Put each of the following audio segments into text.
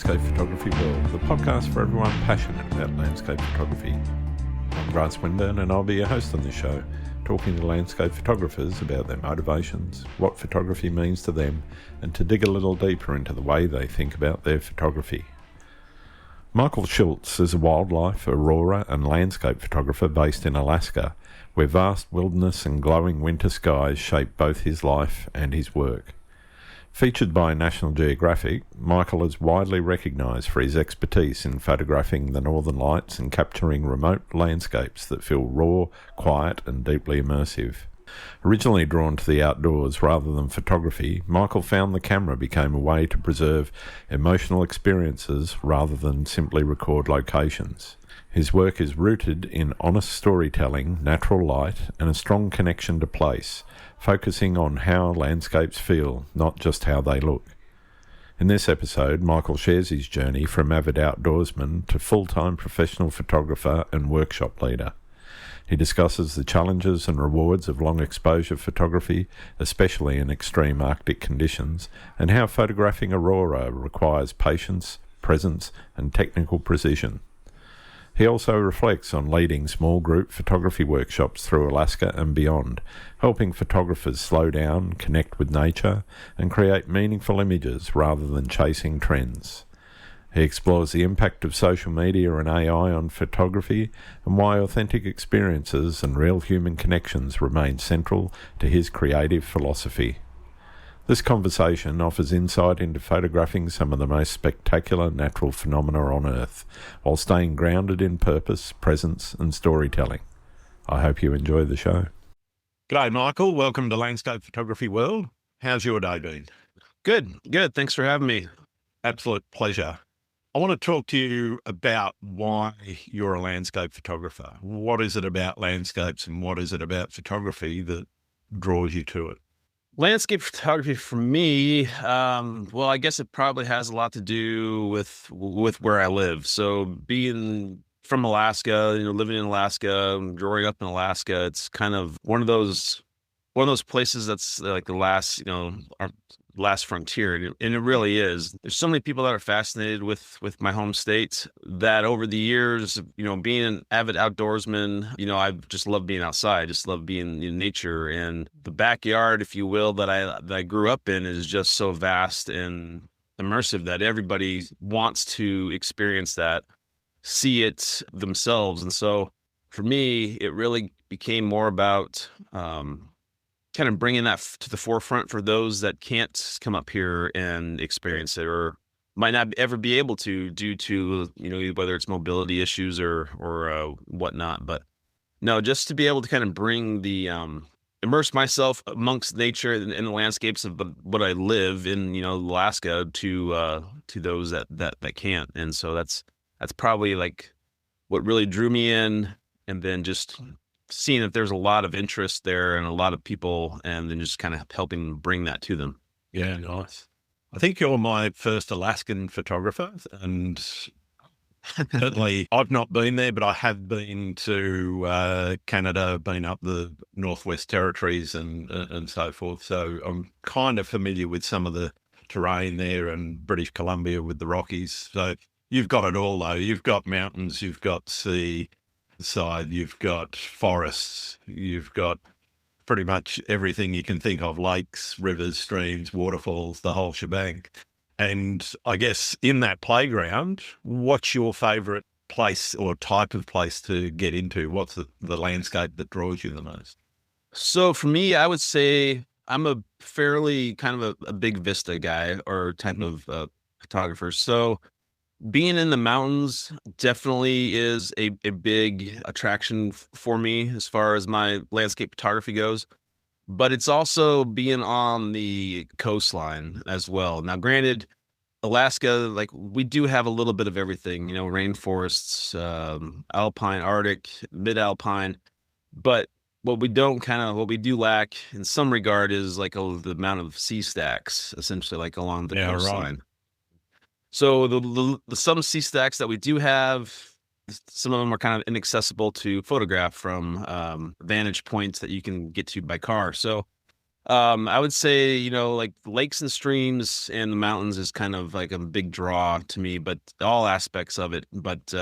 Landscape Photography World, the podcast for everyone passionate about landscape photography. I'm Grant Swinburne and I'll be your host on this show, talking to landscape photographers about their motivations, what photography means to them, and to dig a little deeper into the way they think about their photography. Michael Schultz is a wildlife, aurora and landscape photographer based in Alaska, where vast wilderness and glowing winter skies shape both his life and his work. Featured by National Geographic, Michael is widely recognised for his expertise in photographing the northern lights and capturing remote landscapes that feel raw, quiet and deeply immersive. Originally drawn to the outdoors rather than photography, Michael found the camera became a way to preserve emotional experiences rather than simply record locations. His work is rooted in honest storytelling, natural light and a strong connection to place, focusing on how landscapes feel, not just how they look. In this episode, Michael shares his journey from avid outdoorsman to full-time professional photographer and workshop leader. He discusses the challenges and rewards of long exposure photography, especially in extreme Arctic conditions, and how photographing aurora requires patience, presence, and technical precision. He also reflects on leading small group photography workshops through Alaska and beyond, helping photographers slow down, connect with nature, and create meaningful images rather than chasing trends. He explores the impact of social media and AI on photography and why authentic experiences and real human connections remain central to his creative philosophy. This conversation offers insight into photographing some of the most spectacular natural phenomena on Earth, while staying grounded in purpose, presence and storytelling. I hope you enjoy the show. G'day Michael, welcome to Landscape Photography World. How's your day been? Good. Thanks for having me. Absolute pleasure. I want to talk to you about why you're a landscape photographer. What is it about landscapes and what is it about photography that draws you to it? Landscape photography for me, well, I guess it probably has a lot to do with where I live. So being from Alaska, living in Alaska, growing up in Alaska, it's kind of one of those places that's like the last, our last frontier. And it really is. There's so many people that are fascinated with my home state that over the years, being an avid outdoorsman, I just love being outside. I just love being in nature, and the backyard, if you will, that I grew up in is just so vast and immersive that everybody wants to experience that, see it themselves. And so for me, it really became more about, kind of bringing that to the forefront for those that can't come up here and experience it or might not ever be able to due to, whether it's mobility issues or whatnot. But no, just to be able to kind of bring the, immerse myself amongst nature and the landscapes of what I live in, Alaska to those that can't. And so that's probably like what really drew me in, and then just seeing that there's a lot of interest there and a lot of people, and then just kind of helping bring that to them. Yeah, nice. I think you're my first Alaskan photographer, and certainly I've not been there, but I have been to Canada, been up the Northwest Territories and so forth. So I'm kind of familiar with some of the terrain there, and British Columbia with the Rockies. So you've got it all though. You've got mountains, you've got sea side, you've got forests, you've got pretty much everything you can think of, lakes, rivers, streams, waterfalls, the whole shebang. And I guess in that playground, what's your favorite place or type of place to get into? What's the landscape that draws you the most? So for me, I would say I'm a fairly kind of a big vista guy or type of photographer. So being in the mountains definitely is a big attraction for me as far as my landscape photography goes, but it's also being on the coastline as well. Now, granted, Alaska, like we do have a little bit of everything, rainforests, alpine, Arctic, mid-alpine, but what we do lack in some regard is like the amount of sea stacks, essentially, like along the coastline. Right. So the some sea stacks that we do have, some of them are kind of inaccessible to photograph from vantage points that you can get to by car. So I would say, like lakes and streams and the mountains is kind of like a big draw to me, but all aspects of it. But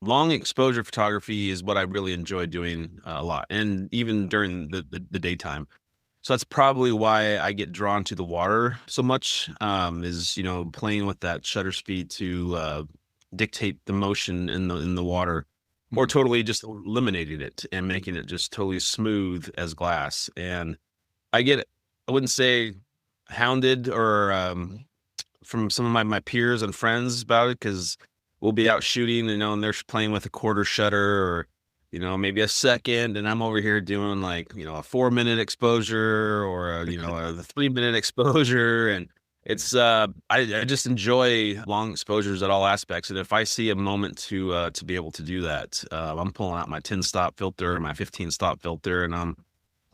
long exposure photography is what I really enjoy doing a lot, and even during the daytime. So that's probably why I get drawn to the water so much, is, playing with that shutter speed to dictate the motion in the water, or totally just eliminating it and making it just totally smooth as glass. And I get, I wouldn't say hounded or from some of my peers and friends about it, because we'll be out shooting, and they're playing with a quarter shutter or maybe a second, and I'm over here doing like a 4 minute exposure or a 3 minute exposure, and it's I just enjoy long exposures at all aspects, and if I see a moment to be able to do that, I'm pulling out my 10 stop filter, my 15 stop filter, and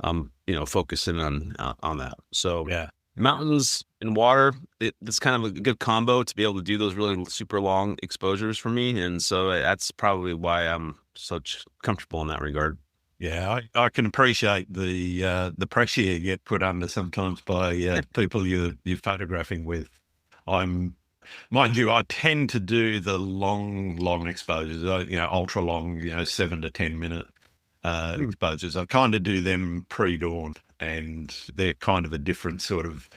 I'm focusing on that. So Yeah. mountains and water, it's kind of a good combo to be able to do those really super long exposures for me. And so that's probably why I'm such comfortable in that regard. Yeah, I can appreciate the pressure you get put under sometimes by people you're photographing with. I'm, mind you, I tend to do the long exposures, ultra long, 7 to 10 minute exposures. I kind of do them pre-dawn, and they're kind of a different sort of,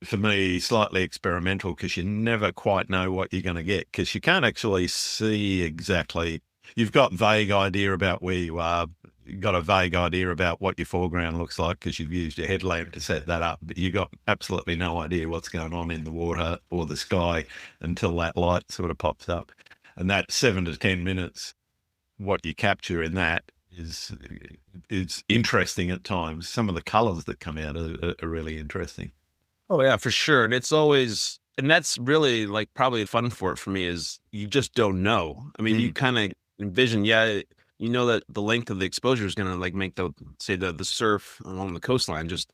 for me, slightly experimental, because you never quite know what you're going to get, because you can't actually see exactly. You've got vague idea about where you are. You've got a vague idea about what your foreground looks like because you've used your headlamp to set that up, but you've got absolutely no idea what's going on in the water or the sky until that light sort of pops up. And that 7 to 10 minutes, what you capture in that is interesting at times. Some of the colors that come out are really interesting. Oh yeah, for sure. And it's always, and that's really like probably fun for it for me, is you just don't know. I mean, you kind of envision, yeah, that the length of the exposure is going to like make the surf along the coastline just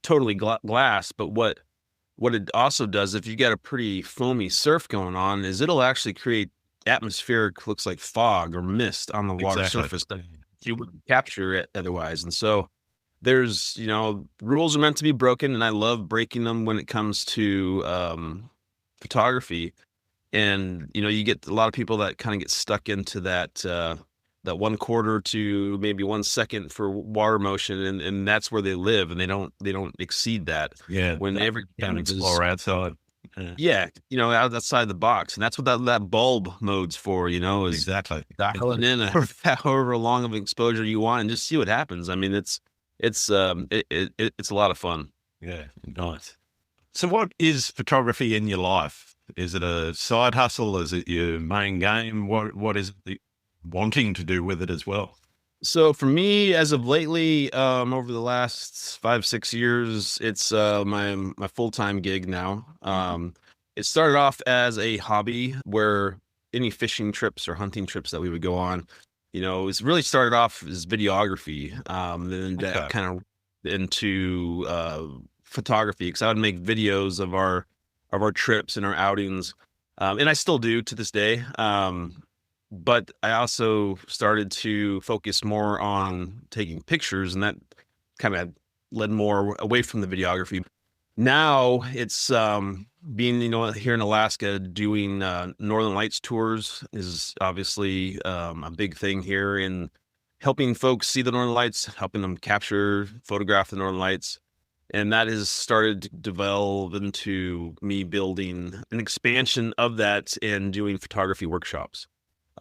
totally glass. But what it also does, if you got a pretty foamy surf going on, is it'll actually create atmospheric, looks like fog or mist on the water Exactly. surface that you wouldn't capture it otherwise. And so there's, rules are meant to be broken, and I love breaking them when it comes to photography. And you get a lot of people that kind of get stuck into that 1/4 to maybe 1 second for water motion, and that's where they live, and they don't exceed that. Yeah, When every can't counts is, explore outside. yeah, outside the box, and that's what that bulb mode's for. Is Exactly. dialing in however long of exposure you want and just see what happens. I mean, it's a lot of fun. Yeah, nice. So what is photography in your life? Is it a side hustle? Is it your main game? What is it wanting to do with it as well? So for me, as of lately, over the last 5, 6 years, it's my full-time gig now. It started off as a hobby where any fishing trips or hunting trips that we would go on, it's really started off as videography. Then Okay. that kind of into photography, because I would make videos of our trips and our outings, and I still do to this day. But I also started to focus more on taking pictures, and that kind of led more away from the videography. Now it's being, here in Alaska, doing Northern Lights tours is obviously a big thing here in helping folks see the Northern Lights, helping them capture, photograph the Northern Lights. And that has started to develop into me building an expansion of that and doing photography workshops.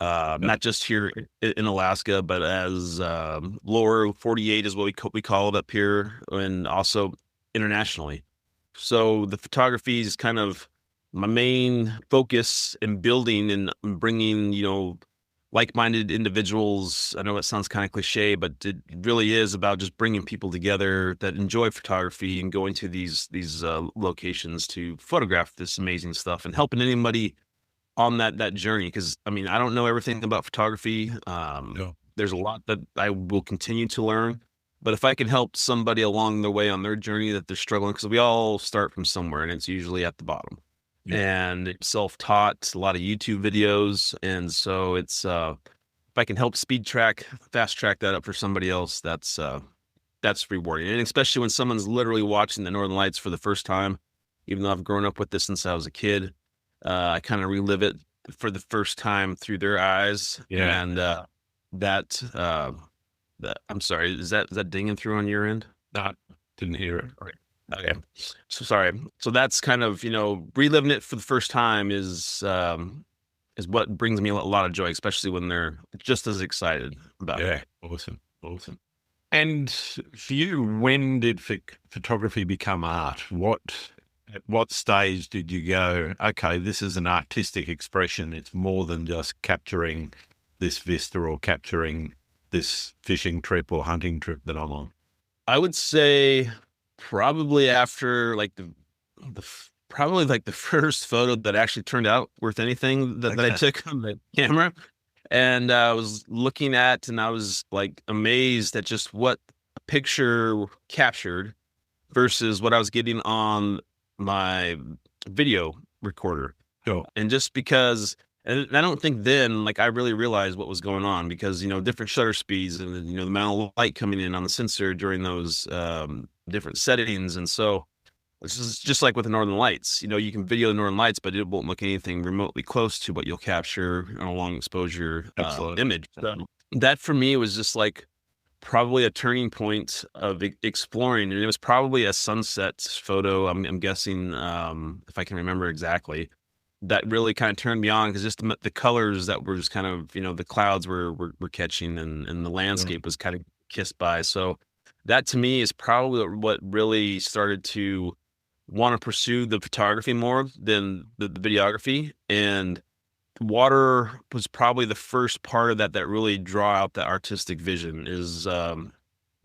Not just here in Alaska, but as lower 48 is what we call it up here, and also internationally. So the photography is kind of my main focus in building and bringing, like-minded individuals. I know it sounds kind of cliche, but it really is about just bringing people together that enjoy photography and going to these locations to photograph this amazing stuff and helping anybody on that journey. Because I mean, I don't know everything about photography. No. There's a lot that I will continue to learn, but if I can help somebody along their way on their journey that they're struggling, because we all start from somewhere and it's usually at the bottom. Yeah. And it's self-taught, a lot of YouTube videos, and so it's if I can help fast track that up for somebody else, that's rewarding. And especially when someone's literally watching the Northern Lights for the first time, even though I've grown up with this since I was a kid, I kind of relive it for the first time through their eyes. Yeah. And that, I'm sorry, is that dinging through on your end? No, didn't hear it. Okay. So sorry. So that's kind of, reliving it for the first time is what brings me a lot of joy, especially when they're just as excited about it. Yeah. Awesome. And for you, when did photography become art? At what stage did you go, okay, this is an artistic expression. It's more than just capturing this vista or capturing this fishing trip or hunting trip that I'm on? I would say probably after like probably like the first photo that actually turned out worth anything that I took on the camera. And I was looking at, and I was like amazed at just what a picture captured versus what I was getting on my video recorder. Sure. And just because, and I don't think then, like, I really realized what was going on because, different shutter speeds and, the amount of light coming in on the sensor during those different settings. And so this is just like with the Northern Lights. You can video the Northern Lights, but it won't look anything remotely close to what you'll capture on a long exposure image. So that for me was just like probably a turning point of exploring. And it was probably a sunset photo, I'm guessing, if I can remember exactly, that really kind of turned me on because just the colors that were just kind of, the clouds were catching and the landscape was kind of kissed by. So that to me is probably what really started to want to pursue the photography more than the videography. And water was probably the first part of that really draw out the artistic vision is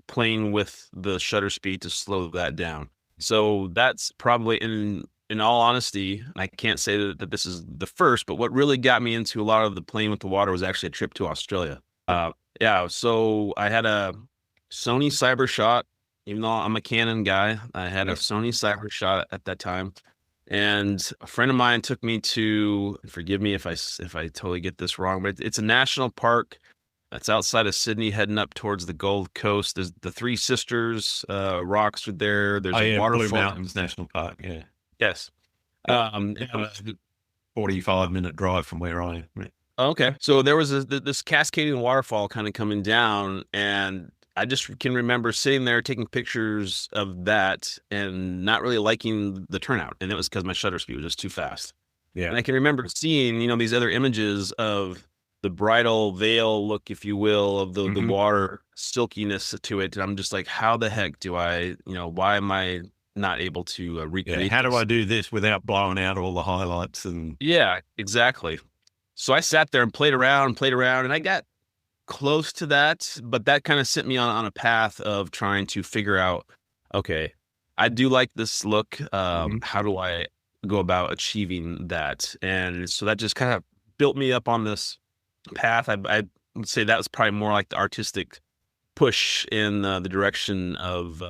playing with the shutter speed to slow that down. So that's probably in all honesty, I can't say that this is the first, but what really got me into a lot of the playing with the water was actually a trip to Australia. So I had a Sony Cybershot. Even though I'm a Canon guy, I had a Sony Cybershot at that time. And a friend of mine took me to, forgive me if I totally get this wrong, but it's a national park that's outside of Sydney, heading up towards the Gold Coast. There's the Three Sisters rocks are there. There's a waterfall. Blue Mountains National Park. Yeah. Yes. 45-minute drive from where I am. Okay. So there was this cascading waterfall kind of coming down, and I just can remember sitting there taking pictures of that and not really liking the turnout. And it was because my shutter speed was just too fast. Yeah. And I can remember seeing, these other images of the bridal veil look, if you will, of the water silkiness to it. And I'm just like, how the heck do I, why am I not able to recreate how this? do I do this without blowing out all the highlights? And yeah, exactly. So I sat there and played around, and I got close to that, but that kind of sent me on a path of trying to figure out, okay, I do like this look. How do I go about achieving that? And so that just kind of built me up on this path. I would say that was probably more like the artistic push in the direction of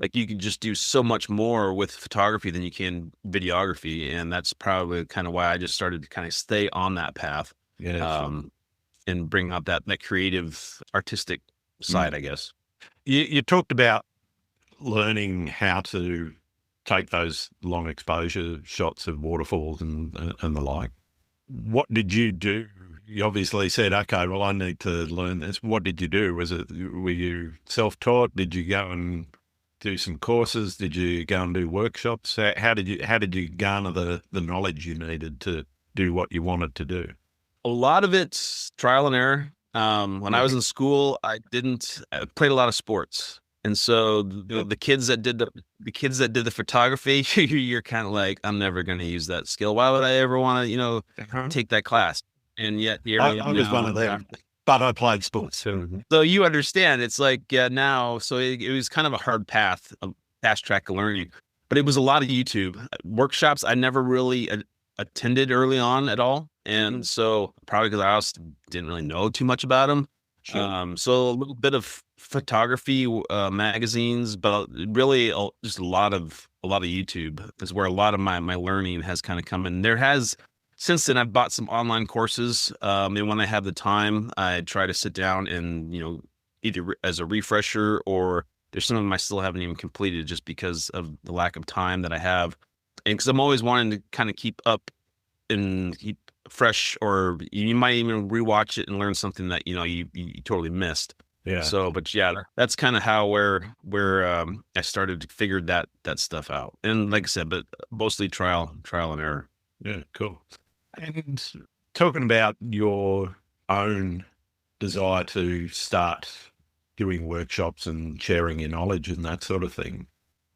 like you can just do so much more with photography than you can videography. And that's probably kind of why I just started to kind of stay on that path. yeah, And bring out that creative, artistic side, I guess. you talked about learning how to take those long exposure shots of waterfalls and the like. What did you do? You obviously said, okay, well, I need to learn this. What did you do? Were you self-taught? Did you go and do some courses? Did you go and do workshops? How did you garner the knowledge you needed to do what you wanted to do? A lot of it's trial and error. When I was in school, I played a lot of sports. And so the kids that did the photography, you're kind of like, I'm never going to use that skill. Why would I ever want to, take that class? And yet here I was one of them, but I played sports. So you understand, it's like now, so it was kind of a hard path, a fast track of learning, but it was a lot of YouTube workshops. I never really attended early on at all. And so probably because I also didn't really know too much about them. Sure. So a little bit of photography magazines, but really just a lot of YouTube is where a lot of my learning has kind of come in. Since then I've bought some online courses. And when I have the time, I try to sit down and, either as a refresher or there's some of them I still haven't even completed just because of the lack of time that I have. And because I'm always wanting to kind of keep up and keep fresh, or you might even rewatch it and learn something that, you totally missed. Yeah. So, but yeah, that's kind of how where I started to figure that stuff out. And like I said, but mostly trial and error. Yeah, cool. And talking about your own desire to start doing workshops and sharing your knowledge and that sort of thing,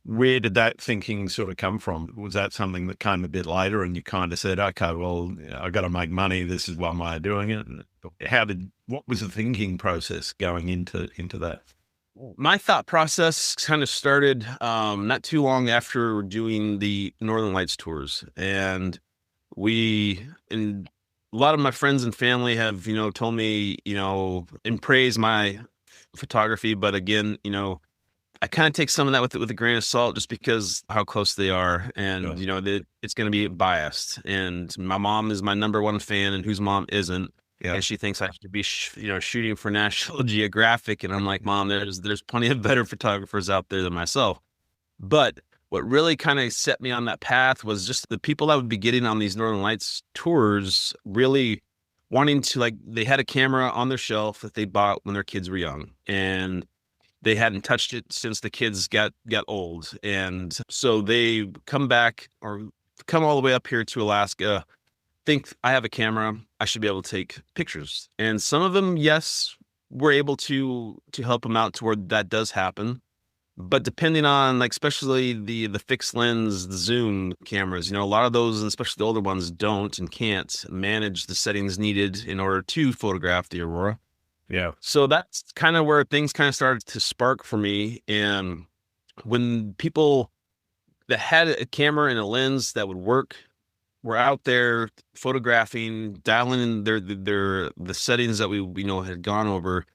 where did that thinking sort of come from? Was that something that came a bit later and you kind of said, okay, well, I got to make money. This is one way of doing it. What was the thinking process going into that? My thought process kind of started not too long after doing the Northern Lights tours. And and a lot of my friends and family have, told me, and praise my photography. But again, I kind of take some of that with a grain of salt, just because how close they are, and Sure. it's going to be biased. And my mom is my number one fan, and whose mom isn't? Yeah. And she thinks I should be, shooting for National Geographic. And I'm like, Mom, there's plenty of better photographers out there than myself. But what really kind of set me on that path was just the people that would be getting on these Northern Lights tours really wanting to, like, they had a camera on their shelf that they bought when their kids were young, and they hadn't touched it since the kids got old. And so they come back, or come all the way up here to Alaska, think I have a camera, I should be able to take pictures. And some of them, yes, we're able to help them out to where that does happen. But depending on, like, especially the fixed lens, the zoom cameras, a lot of those, and especially the older ones, don't and can't manage the settings needed in order to photograph the aurora. Yeah. So that's kind of where things kind of started to spark for me. And when people that had a camera and a lens that would work were out there photographing, dialing in the settings that we had gone over,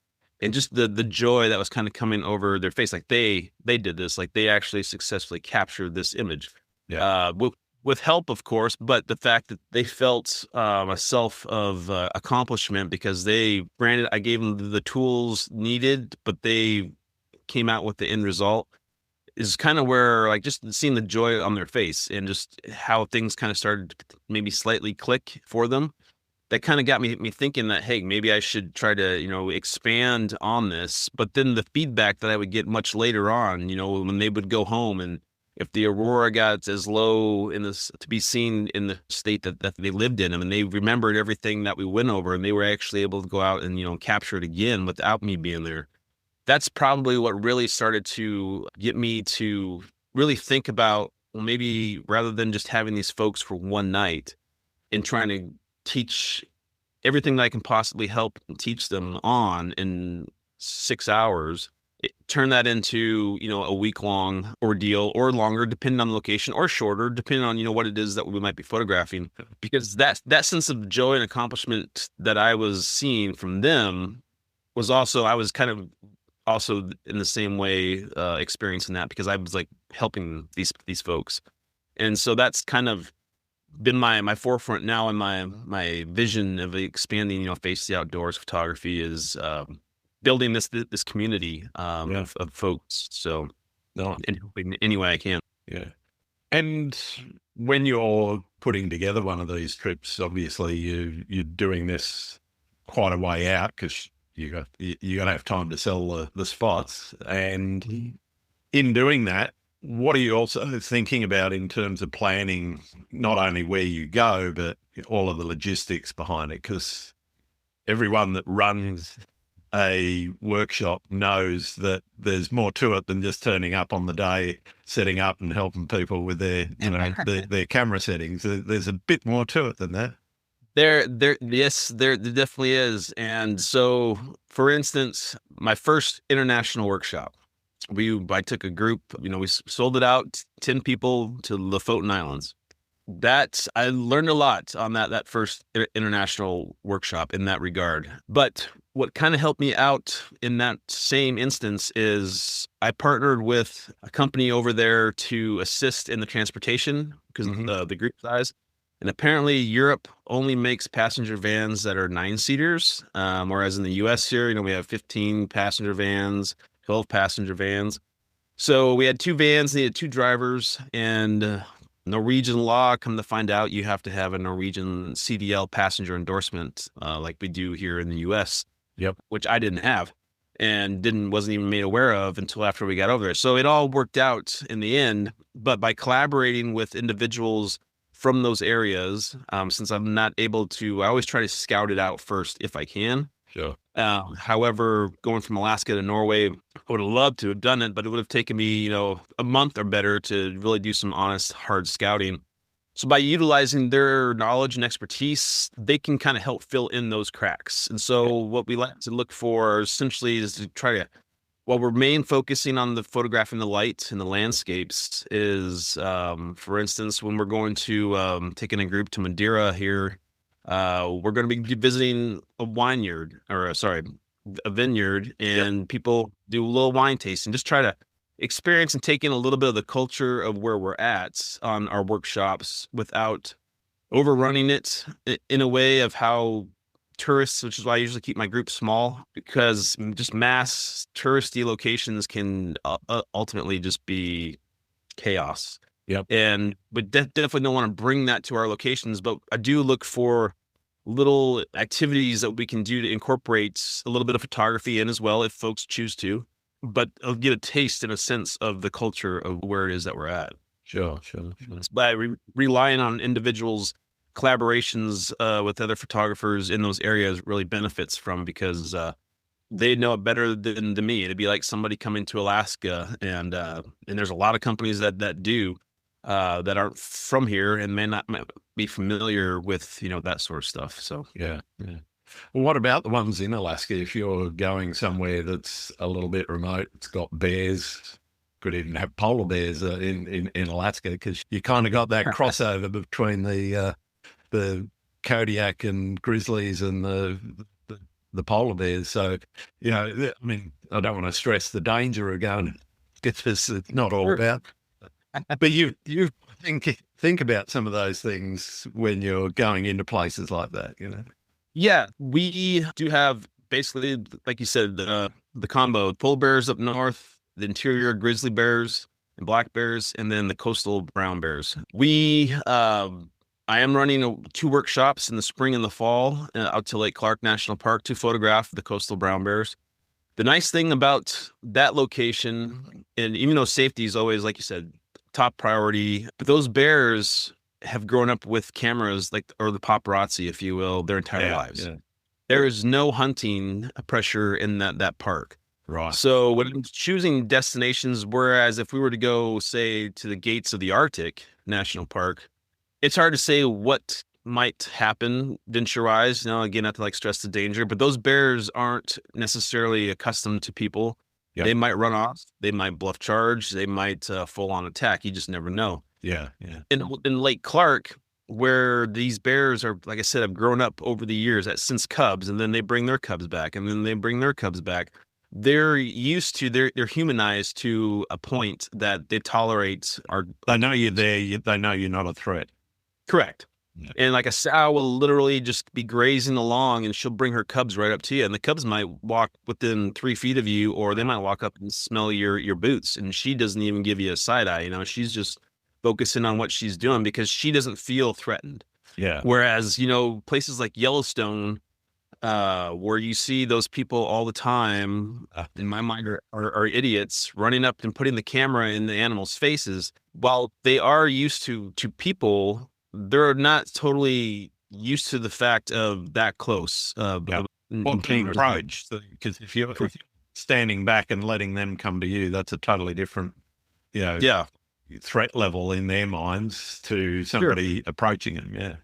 and just the joy that was kind of coming over their face, like they did this, like they actually successfully captured this image. Yeah. With help, of course, but the fact that they felt a self of accomplishment, because granted, I gave them the tools needed, but they came out with the end result, is kind of where, like, just seeing the joy on their face and just how things kind of started to maybe slightly click for them. That kind of got me thinking that, hey, maybe I should try to, expand on this. But then the feedback that I would get much later on, when they would go home, and if the aurora got as low to be seen in the state that they lived in, and they remembered everything that we went over, and they were actually able to go out and, capture it again without me being there. That's probably what really started to get me to really think about, well, maybe rather than just having these folks for one night and trying to teach everything that I can possibly help and teach them on in 6 hours, turn that into, a week-long ordeal, or longer, depending on the location, or shorter, depending on, what it is that we might be photographing. Because that sense of joy and accomplishment that I was seeing from them was also, I was kind of also in the same way experiencing that, because I was like helping these folks. And so that's kind of been my forefront now, and my vision of expanding, Face the Outdoors photography is building this community of folks. So, No. in helping any way I can. Yeah. And when you're putting together one of these trips, obviously you're doing this quite a way out, because you're going to have time to sell the spots. And in doing that, what are you also thinking about in terms of planning, not only where you go, but all of the logistics behind it? Because everyone that runs a workshop knows that there's more to it than just turning up on the day, setting up and helping people with their, their camera settings. There's a bit more to it than that. Yes, there definitely is. And so, for instance, my first international workshop, I took a group, we sold it out, 10 people to Lofoten Islands. I learned a lot on that first international workshop in that regard. But what kind of helped me out in that same instance is I partnered with a company over there to assist in the transportation, because of the group size. And apparently Europe only makes passenger vans that are 9-seaters, whereas in the US here, we have 15 passenger vans, 12 passenger vans. So we had two vans, needed two drivers, and Norwegian law, come to find out, you have to have a Norwegian CDL passenger endorsement, like we do here in the US. Yep. Which I didn't have and wasn't even made aware of until after we got over there. So it all worked out in the end, but by collaborating with individuals from those areas, since I'm not able to, I always try to scout it out first if I can. Sure. However, going from Alaska to Norway, I would have loved to have done it, but it would have taken me, a month or better to really do some honest, hard scouting. So by utilizing their knowledge and expertise, they can kind of help fill in those cracks. And so what we like to look for essentially is to try to, while we're main focusing on the photographing the light and the landscapes, is, for instance, when we're going to taking a group to Madeira here, we're going to be visiting a a vineyard, and people do a little wine tasting, just try to experience and take in a little bit of the culture of where we're at on our workshops without overrunning it in a way of how tourists, which is why I usually keep my group small, because just mass touristy locations can ultimately just be chaos. Yep. And but definitely don't want to bring that to our locations, but I do look for little activities that we can do to incorporate a little bit of photography in as well, if folks choose to, but get a taste and a sense of the culture of where it is that we're at. Sure. By relying on individuals' collaborations with other photographers in those areas really benefits from, because they know it better than me. It'd be like somebody coming to Alaska, and there's a lot of companies that do that aren't from here and might be familiar with that sort of stuff. So yeah. Well, what about the ones in Alaska? If you're going somewhere that's a little bit remote, it's got bears, could even have polar bears in Alaska, because you kind of got that crossover between the Kodiak and grizzlies and the polar bears. So, I mean, I don't want to stress the danger of going, it's not all about, but you think about some of those things when you're going into places like that, Yeah, we do have basically, like you said, the combo: polar bears up north, the interior grizzly bears and black bears, and then the coastal brown bears. I am running 2 workshops in the spring and the fall out to Lake Clark National Park to photograph the coastal brown bears. The nice thing about that location, and even though safety is always, like you said, top priority, but those bears have grown up with cameras, or the paparazzi, if you will, their entire lives. Yeah. There is no hunting pressure in that park. Right. So when I'm choosing destinations, whereas if we were to go, say, to the gates of the Arctic National Park, it's hard to say what might happen venture-wise. Again, not to stress the danger, but those bears aren't necessarily accustomed to people. Yep. They might run off. They might bluff charge. They might full-on attack. You just never know. Yeah. In Lake Clark, where these bears are, like I said, have grown up over the years since cubs, and then they bring their cubs back, and then they bring their cubs back. They're used to, they're humanized to a point that they tolerate. They know you're there. They know you're not a threat. Correct. Yeah. And like a sow will literally just be grazing along, and she'll bring her cubs right up to you. And the cubs might walk within 3 feet of you, or they might walk up and smell your boots. And she doesn't even give you a side eye. She's just focusing on what she's doing because she doesn't feel threatened. Yeah. Whereas, places like Yellowstone, where you see those people all the time, in my mind, are idiots running up and putting the camera in the animals' faces. While they are used to people, they're not totally used to the fact of that close. Being approached, because if you're standing back and letting them come to you, that's a totally different, threat level in their minds to somebody approaching them. Yeah,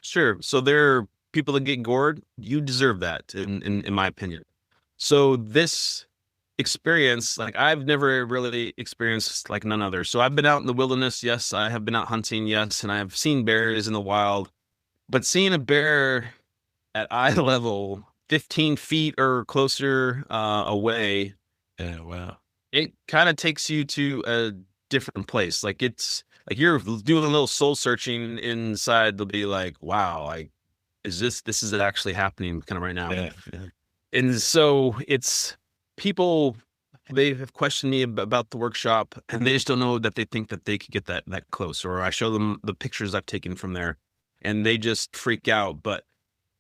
sure. So they're people that get gored. You deserve that, in my opinion. So this experience, I've never really experienced like none other. So I've been out in the wilderness. Yes, I have been out hunting. Yes. And I have seen bears in the wild, but seeing a bear at eye level, 15 feet or closer away. Yeah. Wow. It kind of takes you to a different place. It's like you're doing a little soul searching inside. They'll be like, wow, this is actually happening kind of right now. Yeah. And so people they have questioned me about the workshop, and they just don't know that they think that they could get that close. Or I show them the pictures I've taken from there, and they just freak out. But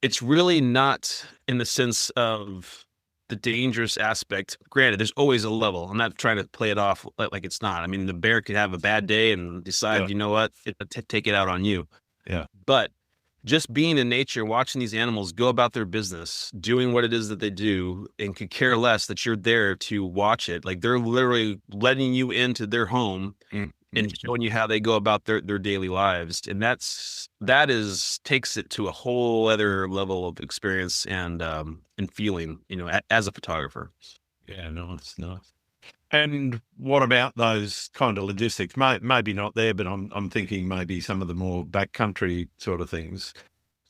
it's really not in the sense of the dangerous aspect. Granted, there's always a level. I'm not trying to play it off like it's not. I mean, the bear could have a bad day and decide, you know what, take it out on you. Yeah. But just being in nature, watching these animals go about their business, doing what it is that they do, and could care less that you're there to watch it. Like they're literally letting you into their home and showing you how they go about their daily lives. And that takes it to a whole other level of experience and feeling, as a photographer. Yeah, nice. And what about those kind of logistics? Maybe not there, but I'm thinking maybe some of the more backcountry sort of things.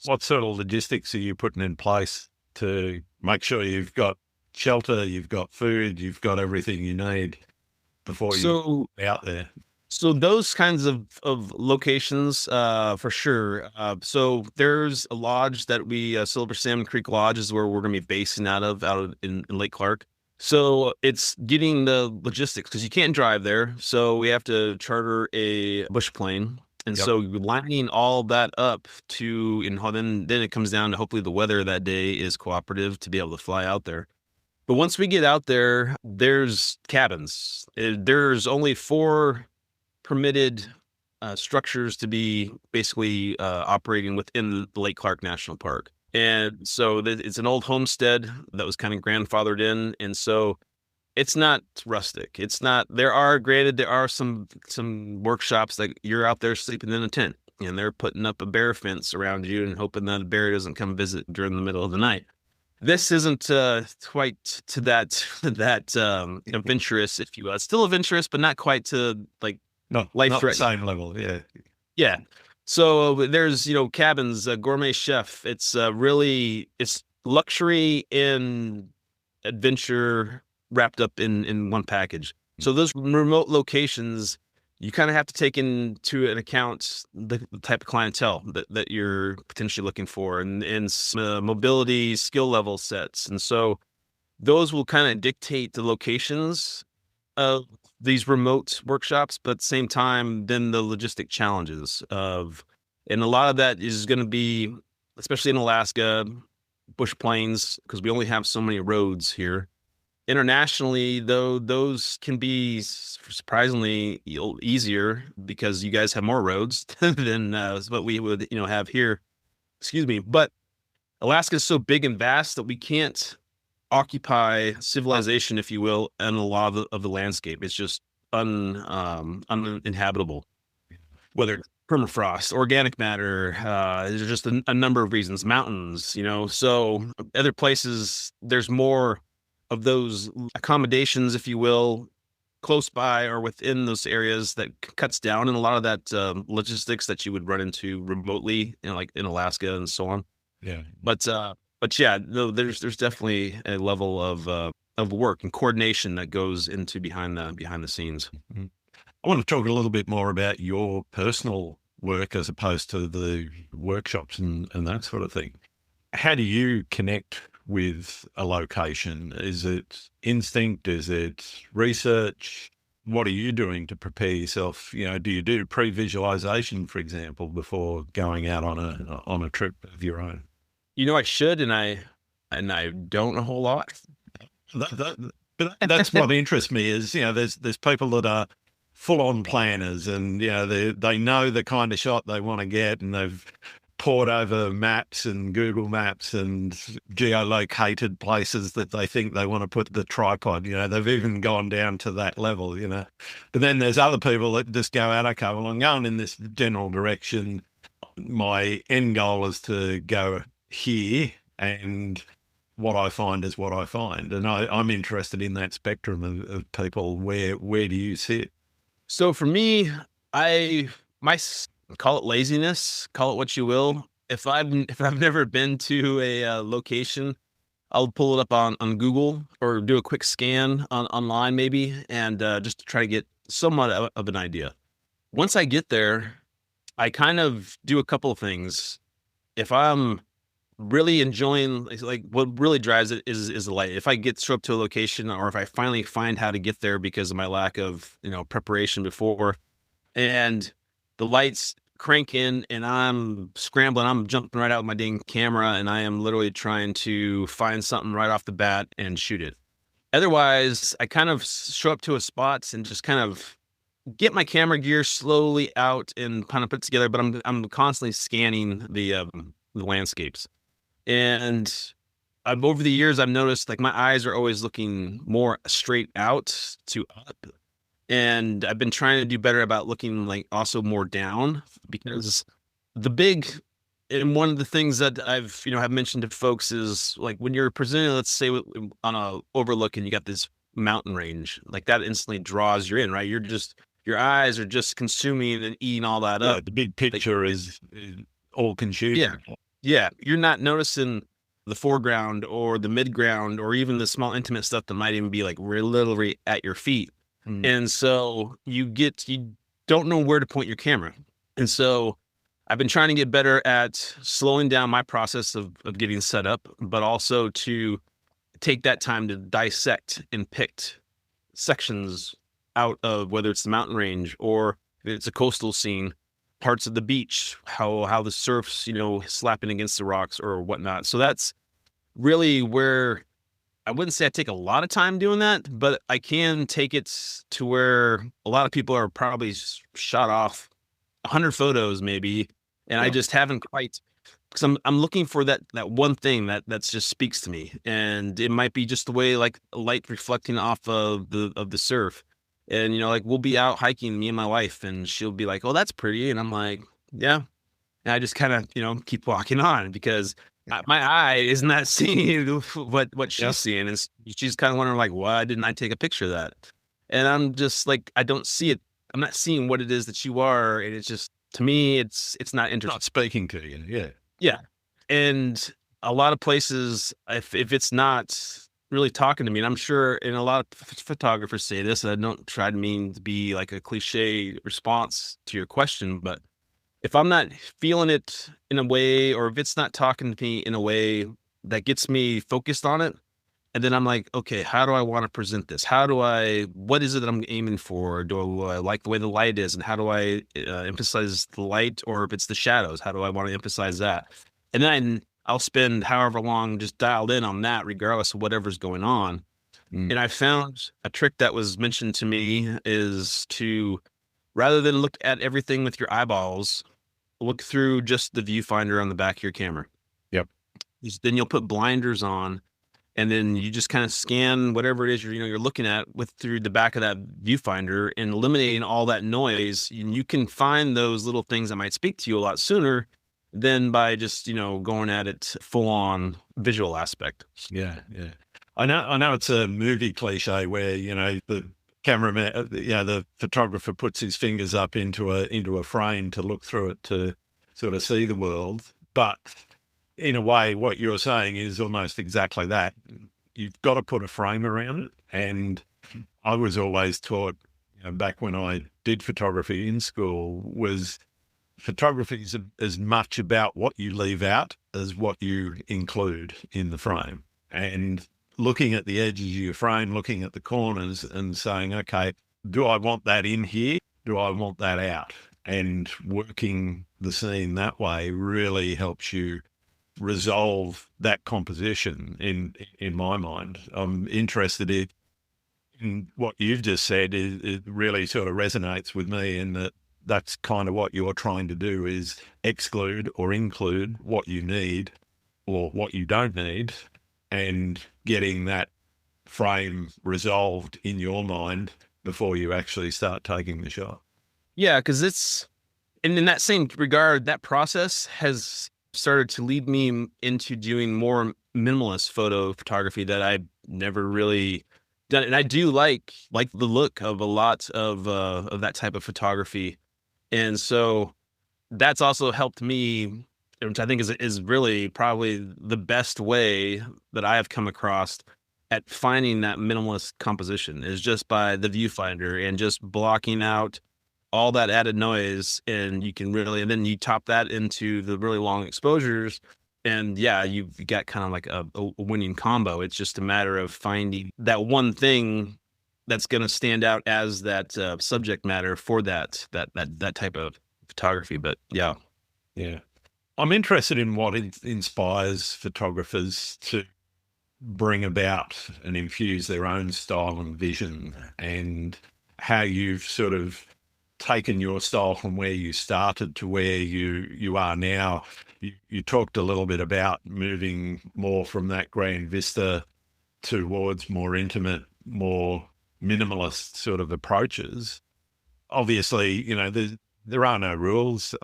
What sort of logistics are you putting in place to make sure you've got shelter, you've got food, you've got everything you need before you're out there? So those kinds of locations, for sure. So there's a lodge that Silver Salmon Creek Lodge is where we're going to be basing out of in Lake Clark. So it's getting the logistics because you can't drive there. So we have to charter a bush plane. And so lining all that up then it comes down to hopefully the weather that day is cooperative to be able to fly out there. But once we get out there, there's cabins. There's only 4 permitted structures to be basically operating within the Lake Clark National Park. And so it's an old homestead that was kind of grandfathered in. And so it's not rustic. It's not, there are some workshops that you're out there sleeping in a tent and they're putting up a bear fence around you and hoping that a bear doesn't come visit during the middle of the night. This isn't quite to that adventurous, if you will. It's still adventurous, but not quite to like life threatening. Same level. Yeah. Yeah. So there's, cabins, Gourmet Chef. It's it's luxury and adventure wrapped up in one package. So those remote locations, you kind of have to take into an account the type of clientele that you're potentially looking for and mobility skill level sets. And so those will kind of dictate the locations of these remote workshops, but at the same time, then the logistic challenges and a lot of that is going to be, especially in Alaska, bush plains, because we only have so many roads here. Internationally, though, those can be surprisingly easier because you guys have more roads than what we would, have here. Excuse me. But Alaska is so big and vast that we can't occupy civilization, if you will, in a lot of the landscape. It's just uninhabitable. Whether it's permafrost, organic matter, there's just a number of reasons. Mountains, so other places, there's more of those accommodations, if you will, close by or within those areas that cuts down in a lot of that logistics that you would run into remotely, like in Alaska and so on. Yeah. But yeah, no, there's definitely a level of work and coordination that goes into behind the scenes. Mm-hmm. I want to talk a little bit more about your personal work as opposed to the workshops and that sort of thing. How do you connect with a location? Is it instinct? Is it research? What are you doing to prepare yourself? Do you do pre-visualization, for example, before going out on a trip of your own? I should, and I don't a whole lot. But that's what interests me is, there's people that are full-on planners and, they know the kind of shot they want to get and they've poured over maps and Google Maps and geolocated places that they think they want to put the tripod. They've even gone down to that level, But then there's other people that just go out, okay, well, I'm going in this general direction. My end goal is to go here, and what I find is what I find. And I'm interested in that spectrum of people. Where do you sit? So for me, call it laziness, call it what you will. If I've never been to a location, I'll pull it up on Google or do a quick scan online maybe, and just to try to get somewhat of an idea. Once I get there, I kind of do a couple of things. If I'm really enjoying, like what really drives it is the light. If I show up to a location, or if I finally find how to get there because of my lack of, preparation before, and the lights crank in and I'm scrambling, I'm jumping right out with my dang camera, and I am literally trying to find something right off the bat and shoot it. Otherwise, I kind of show up to a spot and just kind of get my camera gear slowly out and kind of put together, but I'm constantly scanning the landscapes. And I've over the years I've noticed like my eyes are always looking more straight out to up. And I've been trying to do better about looking like also more down, because the big and one of the things that I've have mentioned to folks is like when you're presenting, let's say on a overlook and you got this mountain range, like that instantly draws you in, right? Your eyes are just consuming and eating all that up. The big picture is all consuming. Yeah. Yeah. You're not noticing the foreground or the midground or even the small intimate stuff that might even be like literally at your feet. And so you don't know where to point your camera. And so I've been trying to get better at slowing down my process of getting set up, but also to take that time to dissect and pick sections out of whether it's the mountain range or if it's a coastal scene, parts of the beach, how the surf's, slapping against the rocks or whatnot. So that's really where I wouldn't say I take a lot of time doing that, but I can take it to where a lot of people are probably shot off 100 photos maybe, and I just haven't quite, because I'm looking for that one thing that's just speaks to me, and it might be just the way like light reflecting off of the surf, and like we'll be out hiking, me and my wife, and she'll be like, "Oh, that's pretty," and I'm like, "Yeah," and I just kind of keep walking on because my eye is not seeing what she's seeing, and she's kind of wondering like, why didn't I take a picture of that? And I'm just like, I don't see it. I'm not seeing what it is that you are, and it's just, to me, it's not interesting. Not speaking to you. Yeah. Yeah. And a lot of places, if it's not really talking to me, and I'm sure, and a lot of photographers say this, and I don't try to mean to be like a cliche response to your question, but if I'm not feeling it in a way, or if it's not talking to me in a way that gets me focused on it, and then I'm like, okay, how do I want to present this? What is it that I'm aiming for? Do I like the way the light is? And how do I emphasize the light? Or if it's the shadows, how do I want to emphasize that? And then I'll spend however long just dialed in on that, regardless of whatever's going on. And I found a trick that was mentioned to me is to, rather than look at everything with your eyeballs, look through just the viewfinder on the back of your camera. Yep. Then you'll put blinders on, and then you just kind of scan whatever it is you're looking at through the back of that viewfinder, and eliminating all that noise. And you can find those little things that might speak to you a lot sooner than by just going at it full on visual aspect. Yeah, yeah. I know it's a movie cliche where the cameraman, the photographer puts his fingers up into a frame to look through it to sort of see the world. But in a way, what you're saying is almost exactly that. You've got to put a frame around it. And I was always taught, back when I did photography in school, was photography is as much about what you leave out as what you include in the frame. And looking at the edges of your frame, looking at the corners and saying, okay, do I want that in here? Do I want that out? And working the scene that way really helps you resolve that composition in my mind. I'm interested in what you've just said. It really sort of resonates with me in that's kind of what you're trying to do, is exclude or include what you need or what you don't need, and getting that frame resolved in your mind before you actually start taking the shot. Yeah, because and in that same regard, that process has started to lead me into doing more minimalist photo photography that I've never really done. And I do like the look of a lot of that type of photography. And so that's also helped me, which I think is really probably the best way that I have come across at finding that minimalist composition, is just by the viewfinder and just blocking out all that added noise. And you can really, and then you top that into the really long exposures, And yeah, you've got kind of like a winning combo. It's just a matter of finding that one thing that's going to stand out as that subject matter for that type of photography. But yeah. Yeah. I'm interested in what inspires photographers to bring about and infuse their own style and vision, and how you've sort of taken your style from where you started to where you are now. You talked a little bit about moving more from that grand vista towards more intimate, more minimalist sort of approaches. Obviously, there are no rules.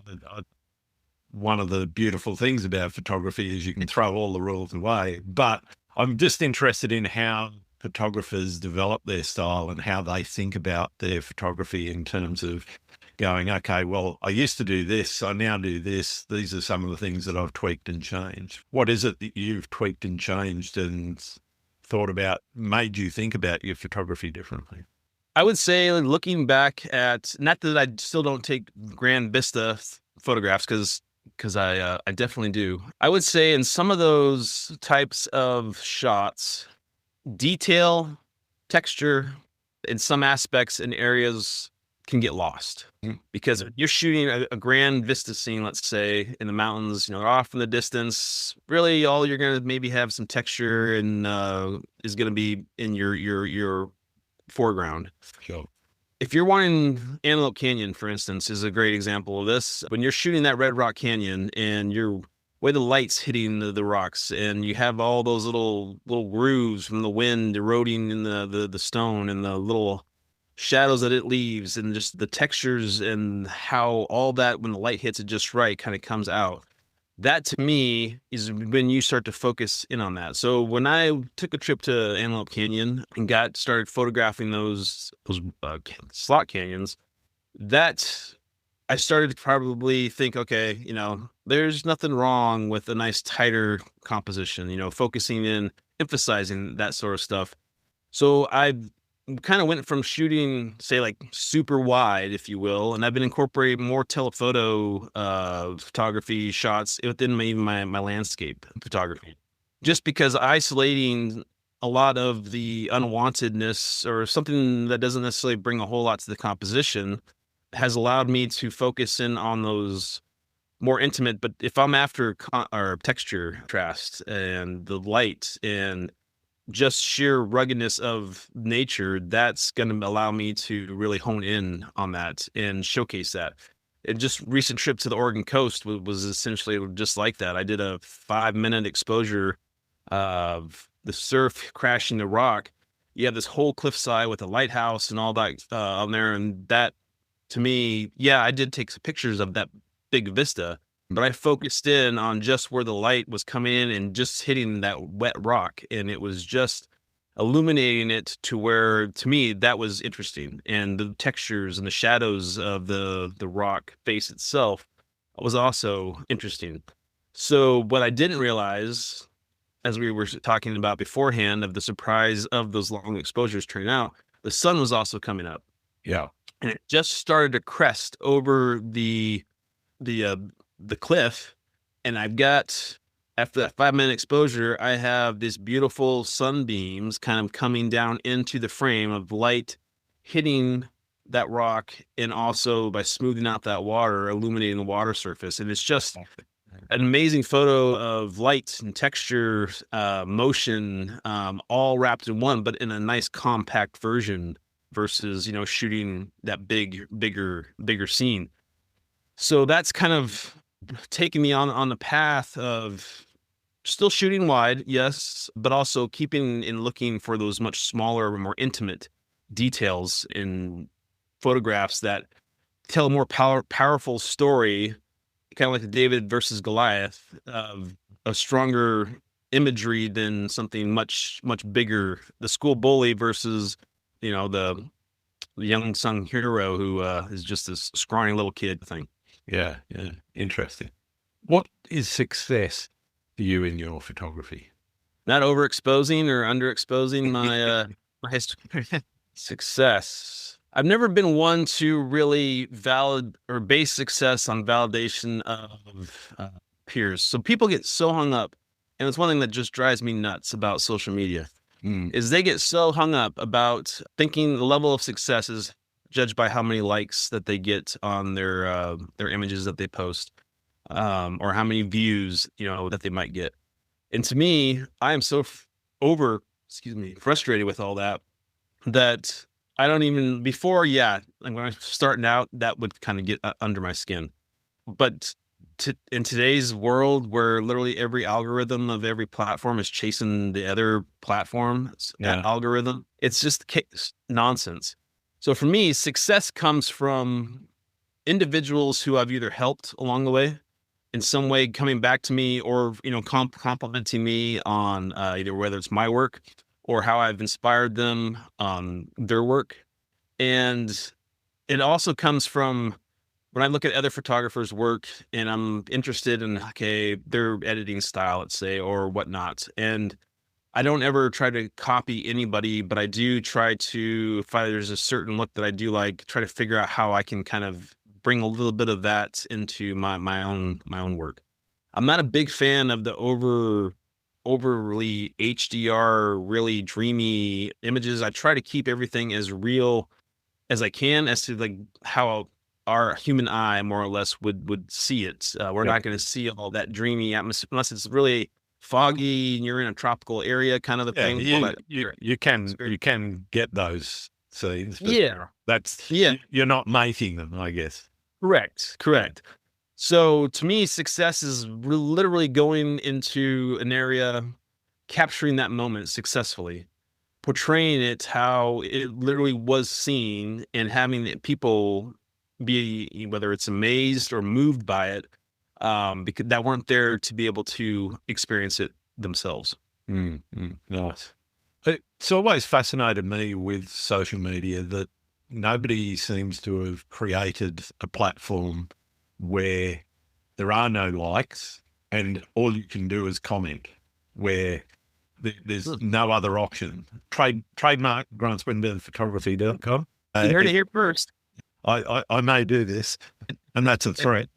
One of the beautiful things about photography is you can throw all the rules away. But I'm just interested in how photographers develop their style and how they think about their photography in terms of going, okay, well, I used to do this, I now do this. These are some of the things that I've tweaked and changed. What is it that you've tweaked and changed and thought about, made you think about your photography differently? I would say, looking back at, not that I still don't take grand vista photographs, because I definitely do. I would say in some of those types of shots, detail, texture, in some aspects and areas can get lost. Because you're shooting a grand vista scene, let's say in the mountains, off in the distance. Really, all you're gonna maybe have some texture and is gonna be in your foreground. Sure. If you're wanting Antelope Canyon, for instance, is a great example of this. When you're shooting that Red Rock Canyon and you're way the light's hitting the rocks, and you have all those little grooves from the wind eroding in the stone, and the little shadows that it leaves, and just the textures and how all that, when the light hits it just right, kind of comes out. That to me is when you start to focus in on that. So when I took a trip to Antelope Canyon and started photographing those slot canyons, that I started to probably think, okay, there's nothing wrong with a nice tighter composition, focusing in, emphasizing that sort of stuff. So I kind of went from shooting, say, like super wide, if you will, and I've been incorporating more telephoto photography shots within my landscape photography, just because isolating a lot of the unwantedness or something that doesn't necessarily bring a whole lot to the composition has allowed me to focus in on those more intimate. But if I'm after or texture, contrast, and the light and just sheer ruggedness of nature, that's going to allow me to really hone in on that and showcase that. And just recent trip to the Oregon coast was essentially just like that. I did a 5-minute exposure of the surf crashing the rock. You have this whole cliffside with a lighthouse and all that on there. And that, to me, yeah, I did take some pictures of that big vista, but I focused in on just where the light was coming in and just hitting that wet rock. And it was just illuminating it to where, to me, that was interesting. And the textures and the shadows of the rock face itself was also interesting. So what I didn't realize, as we were talking about beforehand, of the surprise of those long exposures turning out, the sun was also coming up. Yeah. And it just started to crest over the cliff, and I've got, after that 5-minute exposure, I have these beautiful sunbeams kind of coming down into the frame of light hitting that rock, and also by smoothing out that water, illuminating the water surface. And it's just an amazing photo of light and texture, motion, all wrapped in one, but in a nice compact version versus, shooting that bigger scene. So that's kind of taking me on the path of still shooting wide, yes, but also keeping and looking for those much smaller, more intimate details in photographs that tell a more powerful story, kind of like the David versus Goliath, of a stronger imagery than something much bigger. The school bully versus, the young sung hero who is just this scrawny little kid thing. Yeah. Interesting. What is success for you in your photography? Not overexposing or underexposing my success. I've never been one to really base success on validation of peers. So people get so hung up, and it's one thing that just drives me nuts about social media is they get so hung up about thinking the level of success is judged by how many likes that they get on their images that they post, or how many views, that they might get. And to me, I am so frustrated with all that I don't even before, like when I was starting out, that would kind of get under my skin. But in today's world where literally every algorithm of every platform is chasing the other platform's algorithm, it's just nonsense. So for me, success comes from individuals who I've either helped along the way in some way, coming back to me, or complimenting me on either whether it's my work or how I've inspired them on their work. And it also comes from when I look at other photographers' work and I'm interested in, their editing style, let's say, or whatnot. And I don't ever try to copy anybody, but I do try to, if there's a certain look that I do like, try to figure out how I can kind of bring a little bit of that into my own work. I'm not a big fan of the overly HDR, really dreamy images. I try to keep everything as real as I can, as to like how our human eye more or less would see it. We're not going to see all that dreamy atmosphere unless it's really foggy and you're in a tropical area, kind of the thing. You can get those scenes. But you're not making them, I guess. Correct. So to me, success is literally going into an area, capturing that moment successfully, portraying it how it literally was seen, and having people be, whether it's amazed or moved by it, because that weren't there to be able to experience it themselves. Nice. It's always fascinated me with social media that nobody seems to have created a platform where there are no likes and all you can do is comment, where there's no other option. Trademark grantswinburnphotography.com. You heard it here first. I may do this, and that's a threat.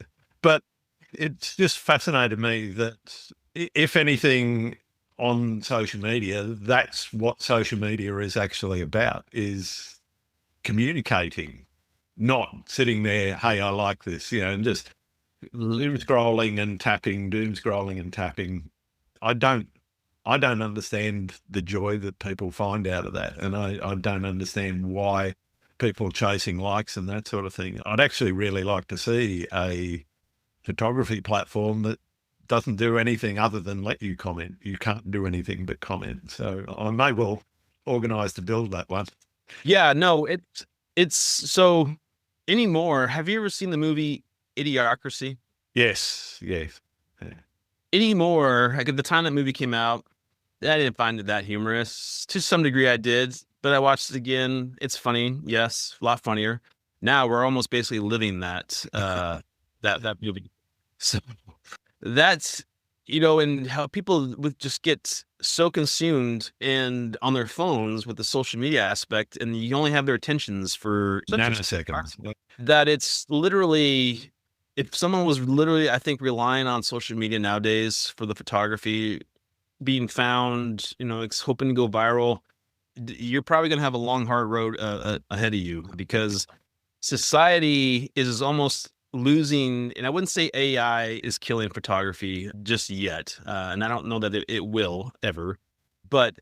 But it's just fascinated me that, if anything, on social media, that's what social media is actually about, is communicating, not sitting there, hey, I like this, and just doom scrolling and tapping. I don't understand the joy that people find out of that. And I don't understand why people chasing likes and that sort of thing. I'd actually really like to see a photography platform that doesn't do anything other than let you comment. You can't do anything but comment. So I may well organize to build that one. Yeah, no, it's so anymore. Have you ever seen the movie Idiocracy? Yes. Yeah. Anymore, like at the time that movie came out, I didn't find it that humorous. To some degree I did, but I watched it again. It's funny. Yes, a lot funnier. Now we're almost basically living that that movie. So that's, and how people would just get so consumed and on their phones with the social media aspect, and you only have their attentions for nanoseconds. That it's literally, if someone was literally, I think, relying on social media nowadays for the photography being found, it's hoping to go viral, you're probably going to have a long, hard road ahead of you, because society is almost losing. And I wouldn't say AI is killing photography just yet. And I don't know that it will ever, but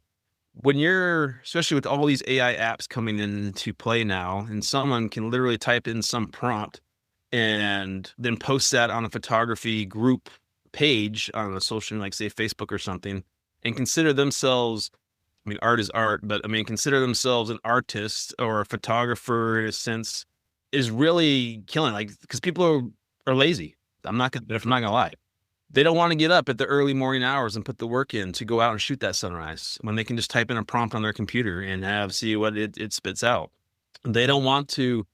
when you're, especially with all these AI apps coming into play now, and someone can literally type in some prompt and then post that on a photography group page on a social, like say Facebook or something, and consider themselves, art is art, but consider themselves an artist or a photographer in a sense, is really killing, because people are lazy. I'm not gonna lie. They don't want to get up at the early morning hours and put the work in to go out and shoot that sunrise, when they can just type in a prompt on their computer and see what it spits out. They don't want to,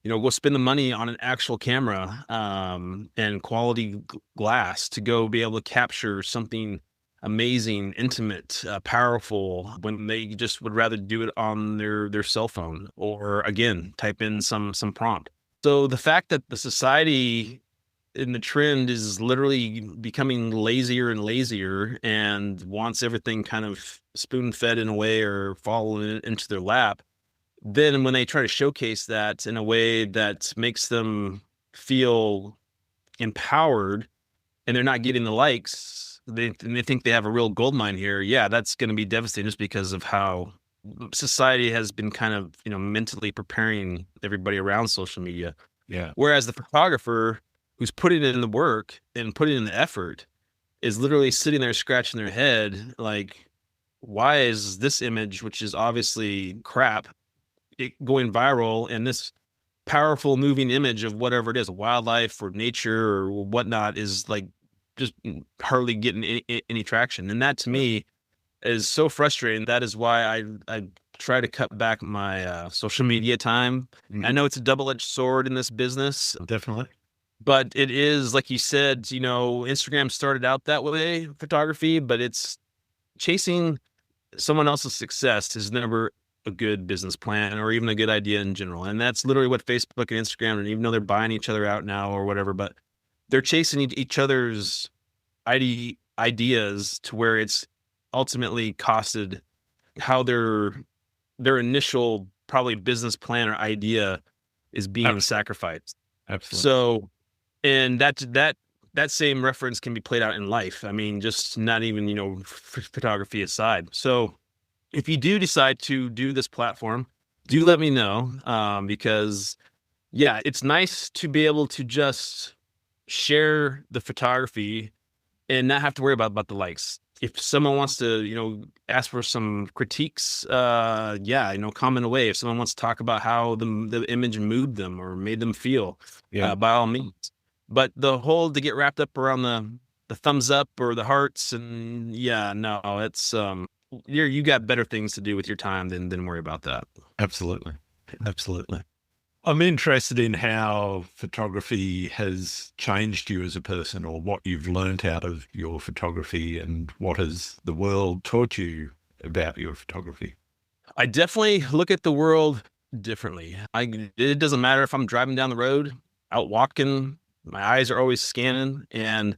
go spend the money on an actual camera and quality glass to go be able to capture something amazing, intimate, powerful, when they just would rather do it on their cell phone, or again, type in some prompt. So the fact that the society and the trend is literally becoming lazier and lazier and wants everything kind of spoon fed in a way or falling into their lap. Then when they try to showcase that in a way that makes them feel empowered and they're not getting the likes, they think they have a real gold mine here. Yeah, that's going to be devastating just because of how society has been kind of, mentally preparing everybody around social media. Yeah. Whereas the photographer who's putting in the work and putting in the effort is literally sitting there scratching their head like, why is this image, which is obviously crap, going viral, and this powerful moving image of whatever it is, wildlife or nature or whatnot, is like just hardly getting any traction. And that to me is so frustrating. That is why I try to cut back my social media time. I know it's a double-edged sword in this business, Definitely. but it is, like you said, Instagram started out that way, photography, but it's chasing someone else's success is never a good business plan or even a good idea in general. And that's literally what Facebook and Instagram, and even though they're buying each other out now or whatever, but they're chasing each other's ideas to where it's ultimately costed how their initial probably business plan or idea is being sacrificed. Absolutely. So, and that same reference can be played out in life. I mean, just not even, photography aside. So if you do decide to do this platform, do let me know. Because yeah, it's nice to be able to just share the photography and not have to worry about the likes. If someone wants to, ask for some critiques, yeah, comment away. If someone wants to talk about how the image moved them or made them feel, by all means. But the whole to get wrapped up around the thumbs up or the hearts, and yeah, no, it's you got better things to do with your time than worry about that. Absolutely. Absolutely. I'm interested in how photography has changed you as a person, or what you've learnt out of your photography, and what has the world taught you about your photography. I definitely look at the world differently. It doesn't matter if I'm driving down the road, out walking, my eyes are always scanning, and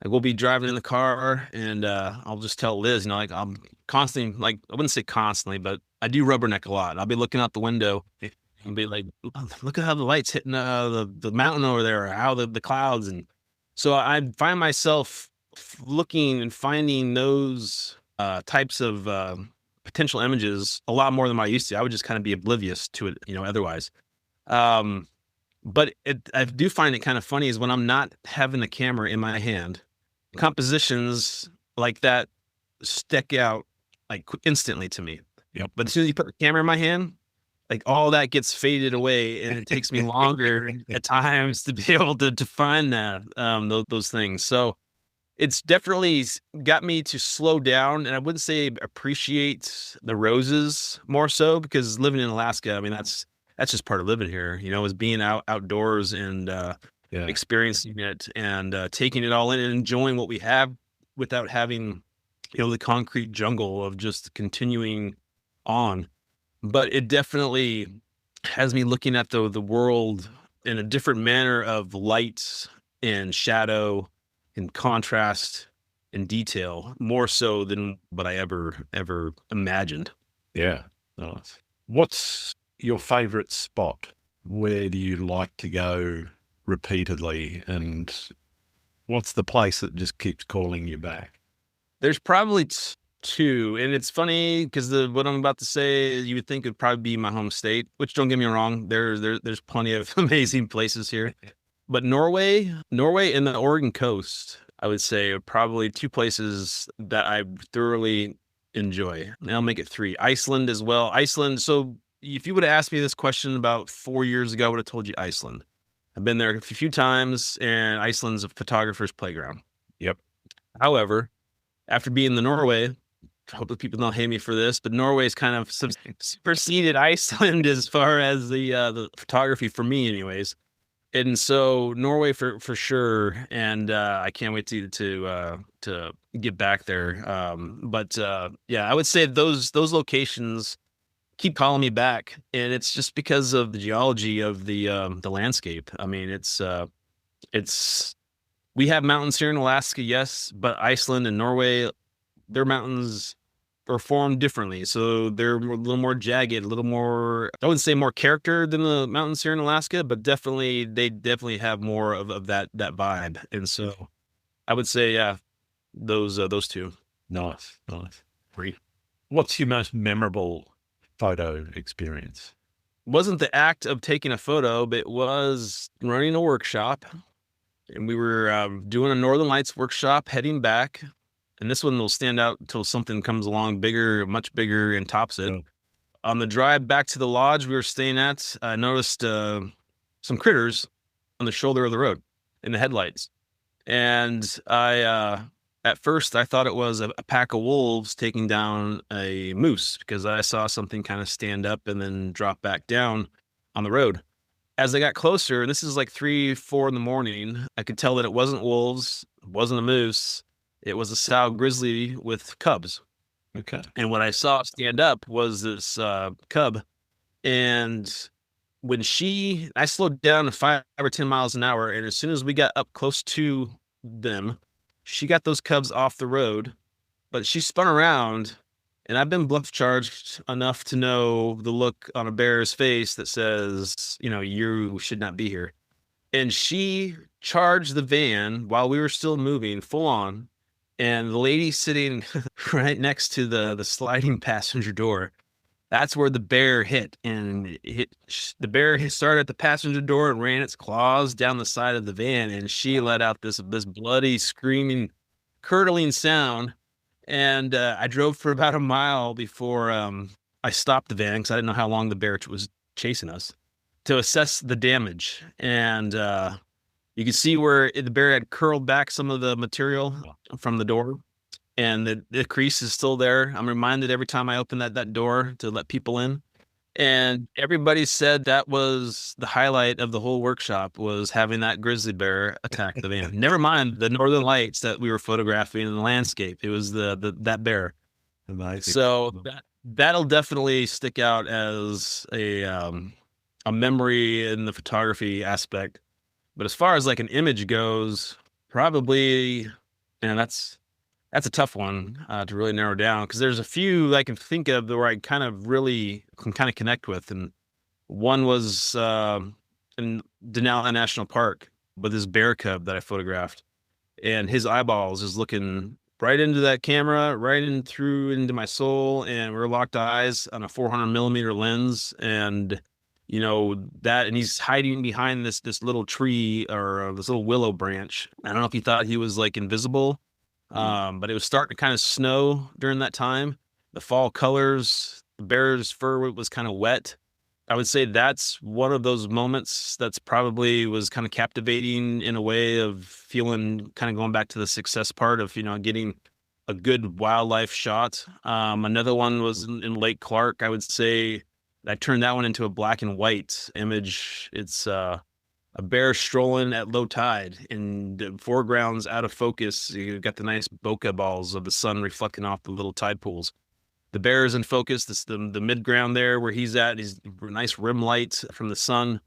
I will be driving in the car, and I'll just tell Liz, like I'm constantly, like I wouldn't say constantly, but I do rubberneck a lot. I'll be looking out the window and be like, look at how the light's hitting the mountain over there, or how the clouds, and so I find myself looking and finding those types of potential images a lot more than I used to. I would just kind of be oblivious to it, otherwise. But I do find it kind of funny is when I'm not having the camera in my hand, compositions like that stick out like instantly to me. Yep. But as soon as you put the camera in my hand, like all that gets faded away, and it takes me longer at times to be able to find that those things. So it's definitely got me to slow down, and I wouldn't say appreciate the roses more so, because living in Alaska, I mean, that's just part of living here, is being outdoors and experiencing it and taking it all in and enjoying what we have without having, the concrete jungle of just continuing on. But it definitely has me looking at the world in a different manner of light and shadow and contrast and detail, more so than what I ever imagined. Yeah. Nice. What's your favorite spot? Where do you like to go repeatedly? And what's the place that just keeps calling you back? There's probably two, and it's funny because what I'm about to say, you would think would probably be my home state, which, don't get me wrong, there's plenty of amazing places here. But Norway and the Oregon coast, I would say, are probably two places that I thoroughly enjoy. And I'll make it three. Iceland as well. Iceland. So if you would have asked me this question about 4 years ago, I would have told you Iceland. I've been there a few times, and Iceland's a photographer's playground. Yep. However, after being in Norway, I hope that people don't hate me for this, but Norway's kind of superseded Iceland as far as the photography for me, anyways. And so Norway for sure, and I can't wait to get back there. But yeah, I would say those locations keep calling me back, and it's just because of the geology of the landscape. I mean, it's We have mountains here in Alaska, yes, but Iceland and Norway, their mountains are formed differently. So they're a little more jagged, a little more, I wouldn't say more character than the mountains here in Alaska, but they definitely have more of that vibe. And so I would say, yeah, those two. Nice, nice. Three. What's your most memorable photo experience? Wasn't the act of taking a photo, but it was running a workshop. And we were doing a Northern Lights workshop heading back. And this one will stand out until something comes along bigger, much bigger, and tops it. Oh. On the drive back to the lodge we were staying at, I noticed some critters on the shoulder of the road in the headlights. And at first, I thought it was a pack of wolves taking down a moose because I saw something kind of stand up and then drop back down on the road. As I got closer, and this is like 3, 4 in the morning, I could tell that it wasn't wolves, it wasn't a moose, it was a sow grizzly with cubs. Okay. And what I saw stand up was this cub. And I slowed down to 5 or 10 miles an hour. And as soon as we got up close to them, she got those cubs off the road, but she spun around. And I've been bluff charged enough to know the look on a bear's face that says, you should not be here. And she charged the van while we were still moving full on. And the lady sitting right next to the sliding passenger door, that's where the bear hit. And the bear started at the passenger door and ran its claws down the side of the van. And she let out this bloody, screaming, curdling sound. And I drove for about a mile before I stopped the van because I didn't know how long the bear was chasing us to assess the damage. And you can see where the bear had curled back some of the material from the door, and the crease is still there. I'm reminded every time I open that door to let people in. And everybody said that was the highlight of the whole workshop, was having that grizzly bear attack the van. Never mind the northern lights that we were photographing in the landscape. It was that bear. Amazing. So that'll definitely stick out as a memory in the photography aspect. But as far as like an image goes, probably, and that's a tough one to really narrow down, because there's a few I can think of where I kind of really can kind of connect with. And one was in Denali National Park with this bear cub that I photographed, and his eyeballs is looking right into that camera, right into my soul, and we're locked eyes on a 400 millimeter lens, and and he's hiding behind this little tree or this little willow branch. I don't know if he thought he was like invisible. But it was starting to kind of snow during that time. The fall colors, the bear's fur was kind of wet. I would say that's one of those moments that's probably was kind of captivating in a way of feeling, kind of going back to the success part of, getting a good wildlife shot. Another one was in Lake Clark. I would say I turned that one into a black and white image. It's a bear strolling at low tide, and the foreground's out of focus. You've got the nice bokeh balls of the sun reflecting off the little tide pools. The bear is in focus. This the midground there where he's at. He's nice rim light from the sun.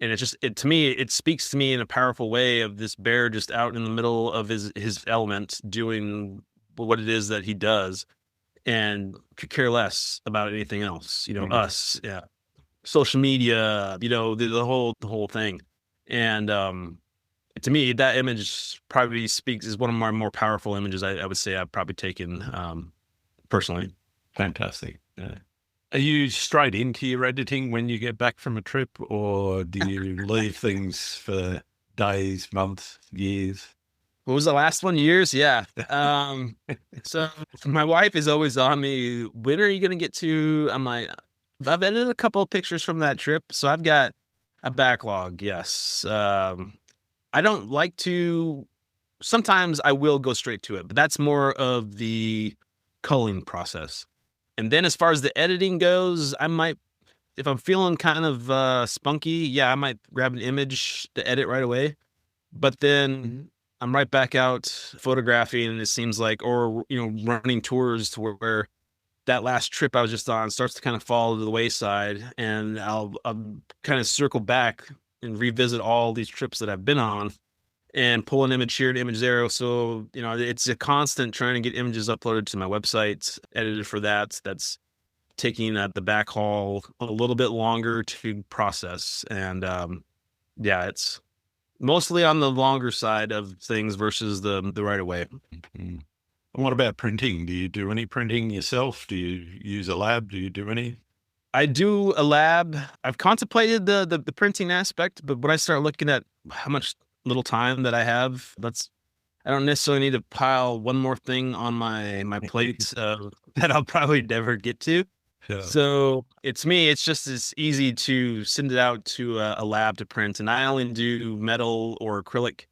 And to me, it speaks to me in a powerful way of this bear just out in the middle of his element, doing what it is that he does, and could care less about anything else. Us, yeah, social media, the whole thing. And to me, that image probably is one of my more powerful images I would say I've probably taken personally. Fantastic. Yeah. Are you straight into your editing when you get back from a trip, or do you leave things for days, months, years? What was the last one? Years? Yeah. So my wife is always on me. When are you going to get to? I'm like, I've edited a couple of pictures from that trip, so I've got a backlog. Yes. I don't like to. Sometimes I will go straight to it, but that's more of the culling process. And then as far as the editing goes, I might, if I'm feeling kind of spunky, I might grab an image to edit right away. But then I'm right back out photographing, and it seems like, or running tours to where that last trip I was just on starts to kind of fall to the wayside, and I'll kind of circle back and revisit all these trips that I've been on. and pull an image here, an image there. So, it's a constant trying to get images uploaded to my website, edited for that. That's taking the backhaul a little bit longer to process. And yeah, it's mostly on the longer side of things versus the right away. Mm. And what about printing? Do you do any printing yourself? Do you use a lab? Do you do any? I do a lab. I've contemplated the printing aspect, but when I start looking at how much little time that I have, I don't necessarily need to pile one more thing on my plate that I'll probably never get to. Yeah. So it's just as easy to send it out to a lab to print. And I only do metal or acrylic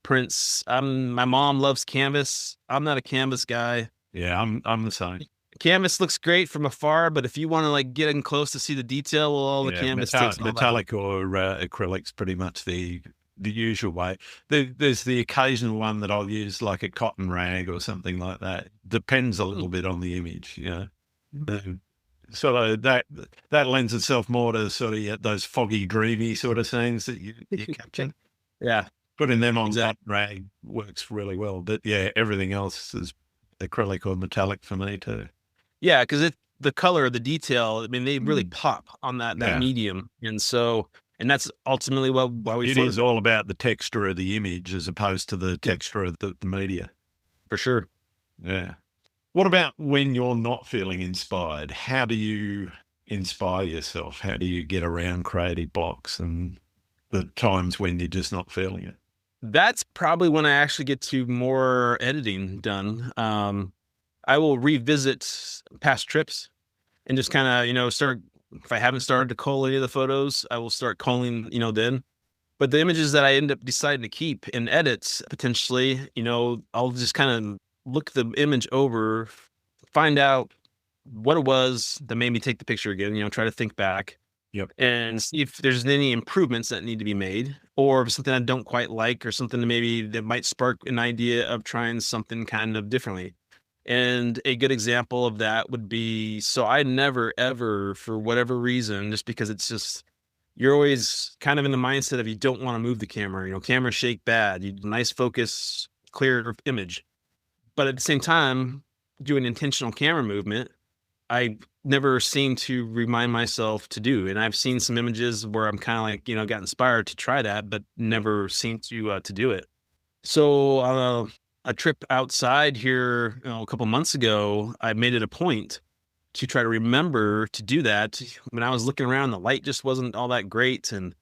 prints. My mom loves canvas. I'm not a canvas guy. Yeah, I'm the same. Canvas looks great from afar, but if you want to like get in close to see the detail, well, all the canvas takes all metallic or acrylic's pretty much the usual way. There's the occasional one that I'll use, like a cotton rag or something like that. Depends a little bit on the image, So that lends itself more to sort of those foggy, dreamy sort of scenes that you capture. Yeah, putting them on cotton rag works really well. But yeah, everything else is acrylic or metallic for me too. Yeah, because the color, the detail, I mean, they really pop on that medium. And that's ultimately why we. It is all about the texture of the image as opposed to the texture of the media. For sure. Yeah. What about when you're not feeling inspired? How do you inspire yourself? How do you get around creative blocks and the times when you're just not feeling it? That's probably when I actually get to more editing done. I will revisit past trips and just kind of, start, if I haven't started to cull any of the photos, I will start culling, then. But the images that I end up deciding to keep and edit potentially, I'll just kind of look the image over, find out what it was that made me take the picture again, try to think back. Yep. And see if there's any improvements that need to be made, or something I don't quite like, or something that might spark an idea of trying something kind of differently. And a good example of that would be, so I never, ever, for whatever reason, just because it's just, you're always kind of in the mindset of you don't want to move the camera, cameras shake bad, nice focus, clear image. But at the same time, doing intentional camera movement, I never seem to remind myself to do. And I've seen some images where I'm kind of like, got inspired to try that, but never seem to do it. So a trip outside here a couple months ago, I made it a point to try to remember to do that. When I was looking around, the light just wasn't all that great. And,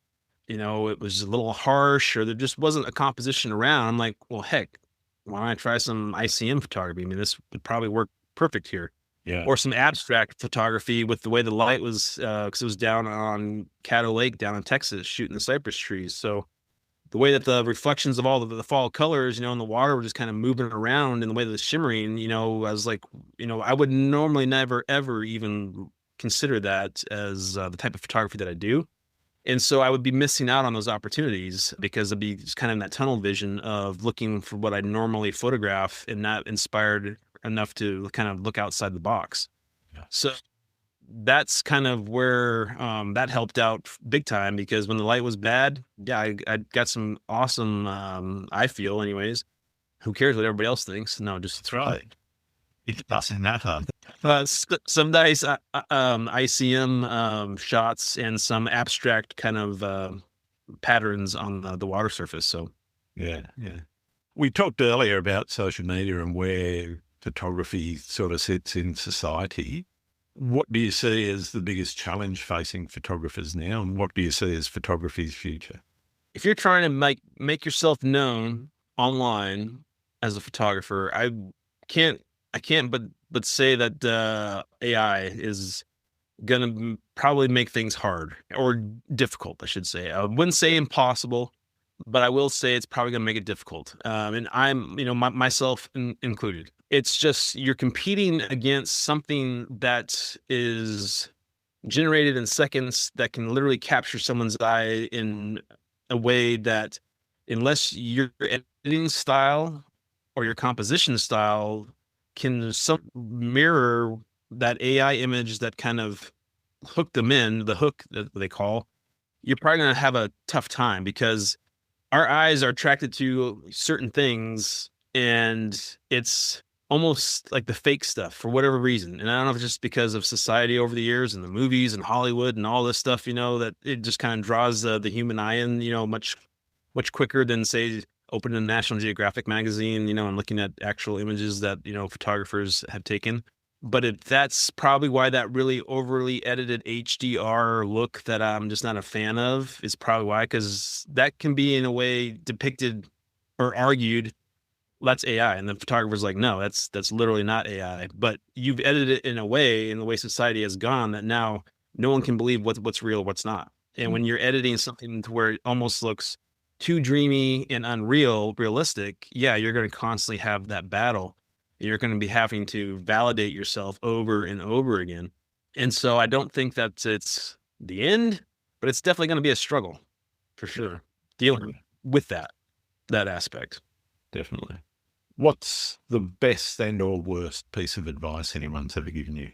it was a little harsh, or there just wasn't a composition around. I'm like, well, heck, why don't I try some ICM photography? I mean, this would probably work perfect here. Yeah. Or some abstract photography with the way the light was, because it was down on Caddo Lake down in Texas shooting the cypress trees. So the way that the reflections of all the fall colors, in the water were just kind of moving around, and the way that the shimmering, I was like, I would normally never, ever even consider that as the type of photography that I do. And so I would be missing out on those opportunities because I'd be just kind of in that tunnel vision of looking for what I normally photograph and not inspired enough to kind of look outside the box. Yeah. So that's kind of where that helped out big time, because when the light was bad, I got some awesome, I feel anyways, who cares what everybody else thinks? No, just that's right. It's passing that up. Some nice ICM shots and some abstract kind of patterns on the water surface. So yeah. We talked earlier about social media and where photography sort of sits in society. What do you see as the biggest challenge facing photographers now, and what do you see as photography's future? If you're trying to make yourself known online as a photographer, I can't but say that AI is gonna probably make things hard or difficult, I should say. I wouldn't say impossible, but I will say it's probably gonna make it difficult. And I'm, myself included. It's just you're competing against something that is generated in seconds that can literally capture someone's eye in a way that, unless your editing style or your composition style can mirror that AI image that kind of hooked them in, the hook that they call, you're probably going to have a tough time, because our eyes are attracted to certain things, and it's almost like the fake stuff for whatever reason. And I don't know if it's just because of society over the years and the movies and Hollywood and all this stuff, that it just kind of draws the human eye in, much quicker than, say, opening a National Geographic magazine, and looking at actual images that, photographers have taken. But that's probably why that really overly edited HDR look that I'm just not a fan of is probably why, because that can be in a way depicted or argued that's AI, and the photographer's like, no, that's literally not AI. But you've edited it in a way, in the way society has gone, that now no one can believe what's real, what's not. And when you're editing something to where it almost looks too dreamy and realistic, yeah, you're going to constantly have that battle. You're going to be having to validate yourself over and over again. And so I don't think that it's the end, but it's definitely going to be a struggle for sure, dealing with that aspect. Definitely. What's the best and or worst piece of advice anyone's ever given you?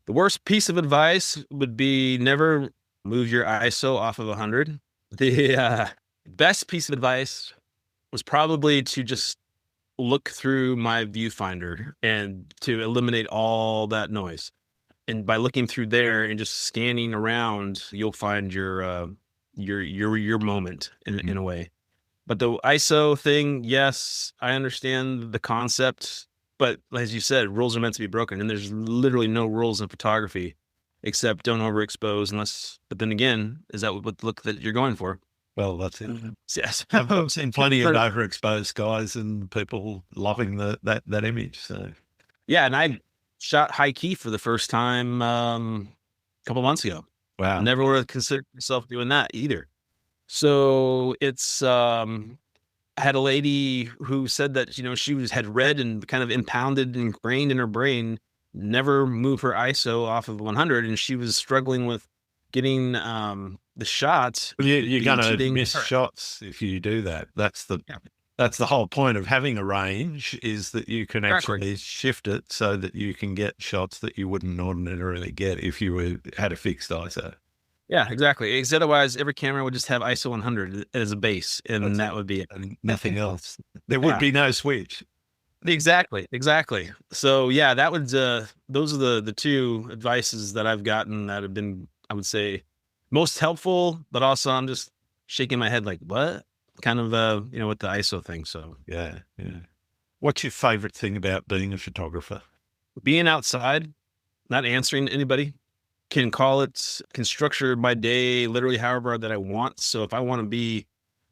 The worst piece of advice would be never move your ISO off of 100. The best piece of advice was probably to just look through my viewfinder and to eliminate all that noise. And by looking through there and just scanning around, you'll find your moment in a way. But the ISO thing, yes, I understand the concept, but as you said, rules are meant to be broken, and there's literally no rules in photography except don't overexpose unless. But then again, is that what look that you're going for? Well, that's it. Yes, I've seen plenty of overexposed guys and people loving that image. So yeah, and I shot high key for the first time a couple months ago. Wow, Never would have considered myself doing that either. So it's I had a lady who said that she had read and kind of impounded and ingrained in her brain, never move her ISO off of 100, and she was struggling with getting the shots. Well, you're going to miss shots if you do that. That's the whole point of having a range, is that you can actually shift it so that you can get shots that you wouldn't ordinarily get if you had a fixed ISO. Yeah, exactly. Because otherwise, every camera would just have ISO 100 as a base, and that would be it. And nothing else. There would be no switch. Exactly. So yeah, that would those are the two advices that I've gotten that have been, I would say, most helpful. But also, I'm just shaking my head like, what? Kind of with the ISO thing. So yeah. What's your favorite thing about being a photographer? Being outside, not answering anybody. Can structure my day literally however that I want. So if I want to be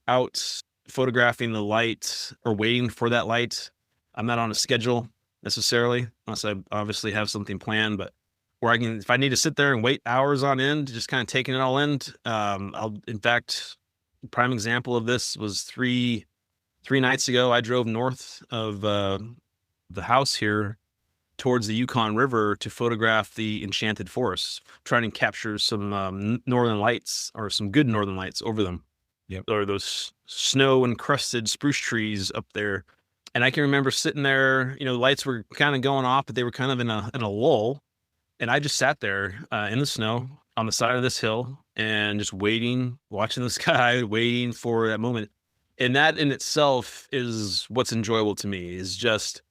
out photographing the light or waiting for that light, I'm not on a schedule necessarily, unless I obviously have something planned. But where if I need to sit there and wait hours on end, just kind of taking it all in. In fact, prime example of this was three nights ago. I drove north of the house here towards the Yukon River to photograph the enchanted forests, trying to capture some northern lights, or some good northern lights over them. Yep. Or those snow encrusted spruce trees up there. And I can remember sitting there, the lights were kind of going off, but they were kind of in a lull. And I just sat there in the snow on the side of this hill and just waiting, watching the sky, waiting for that moment. And that in itself is what's enjoyable to me, is just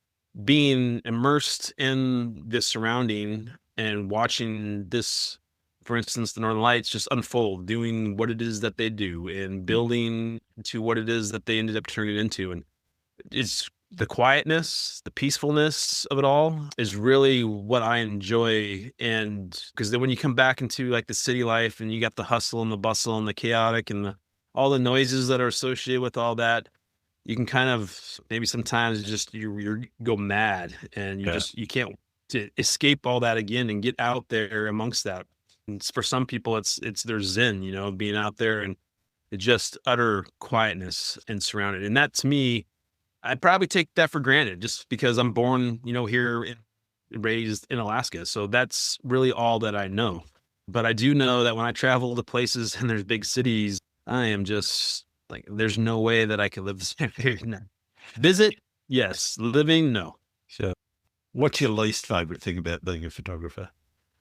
being immersed in this surrounding and watching this, for instance, the Northern Lights just unfold, doing what it is that they do and building to what it is that they ended up turning it into. And it's the quietness, the peacefulness of it all is really what I enjoy. And because then when you come back into like the city life and you got the hustle and the bustle and the chaotic and all the noises that are associated with all that, you can kind of maybe sometimes just you go mad, and you can't to escape all that again and get out there amongst that. And for some people, it's their zen, being out there and just utter quietness and surrounded. And that, to me, I probably take that for granted just because I'm born, here and raised in Alaska. So that's really all that I know. But I do know that when I travel to places and there's big cities, I am just like, there's no way that I could live this. No. Visit, yes. Living, no. Sure. What's your least favorite thing about being a photographer?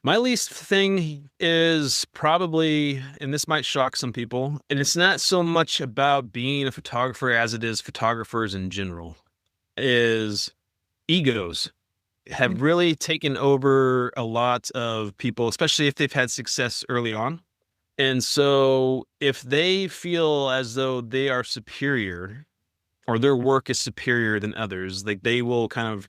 My least thing is probably, and this might shock some people, and it's not so much about being a photographer as it is photographers in general, is egos have really taken over a lot of people, especially if they've had success early on. And so if they feel as though they are superior or their work is superior than others, like they will kind of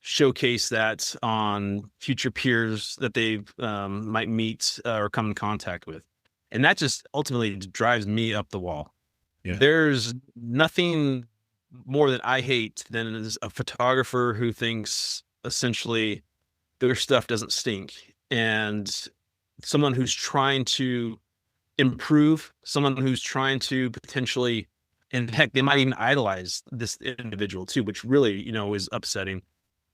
showcase that on future peers that they might meet or come in contact with. And that just ultimately drives me up the wall. Yeah. There's nothing more that I hate than is a photographer who thinks essentially their stuff doesn't stink, and someone who's trying to improve, someone who's trying to potentially, and heck, they might even idolize this individual too, which really, is upsetting.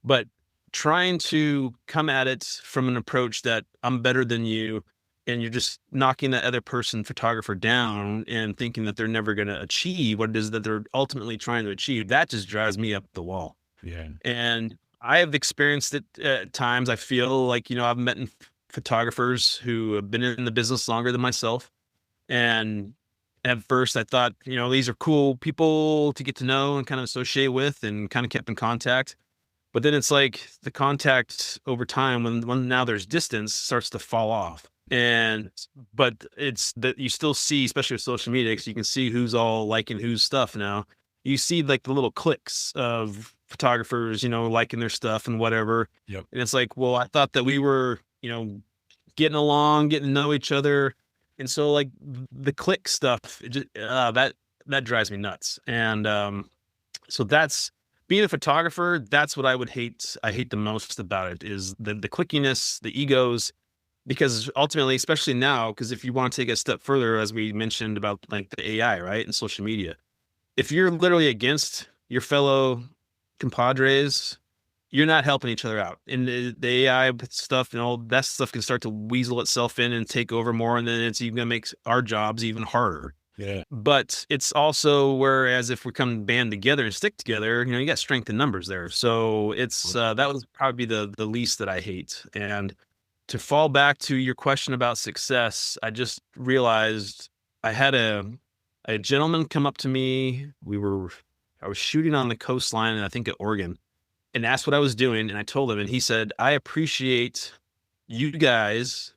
But trying to come at it from an approach that I'm better than you, and you're just knocking that other person, photographer, down and thinking that they're never going to achieve what it is that they're ultimately trying to achieve, that just drives me up the wall. Yeah. And I have experienced it at times. I feel like, I've met photographers who have been in the business longer than myself. And at first I thought, these are cool people to get to know and kind of associate with and kind of kept in contact. But then it's like the contact over time, when now there's distance, starts to fall off. But it's that you still see, especially with social media, because you can see who's all liking whose stuff now. You see like the little cliques of photographers, liking their stuff and whatever. Yep. And it's like, well, I thought that we were, getting along, getting to know each other. And so like the click stuff, it just, that drives me nuts. And so that's, being a photographer, that's what I would hate. I hate the most about it is the clickiness, the egos, because ultimately, especially now, because if you want to take a step further, as we mentioned about like the AI, right, and social media, if you're literally against your fellow compadres, you're not helping each other out. And the AI stuff and all that stuff can start to weasel itself in and take over more. And then it's even going to make our jobs even harder. Yeah. But it's also, whereas if we come band together and stick together, you got strength in numbers there. So it's that was probably the least that I hate. And to fall back to your question about success, I just realized I had a gentleman come up to me. I was shooting on the coastline, and I think at Oregon, and asked what I was doing. And I told him, and he said, "I appreciate you guys,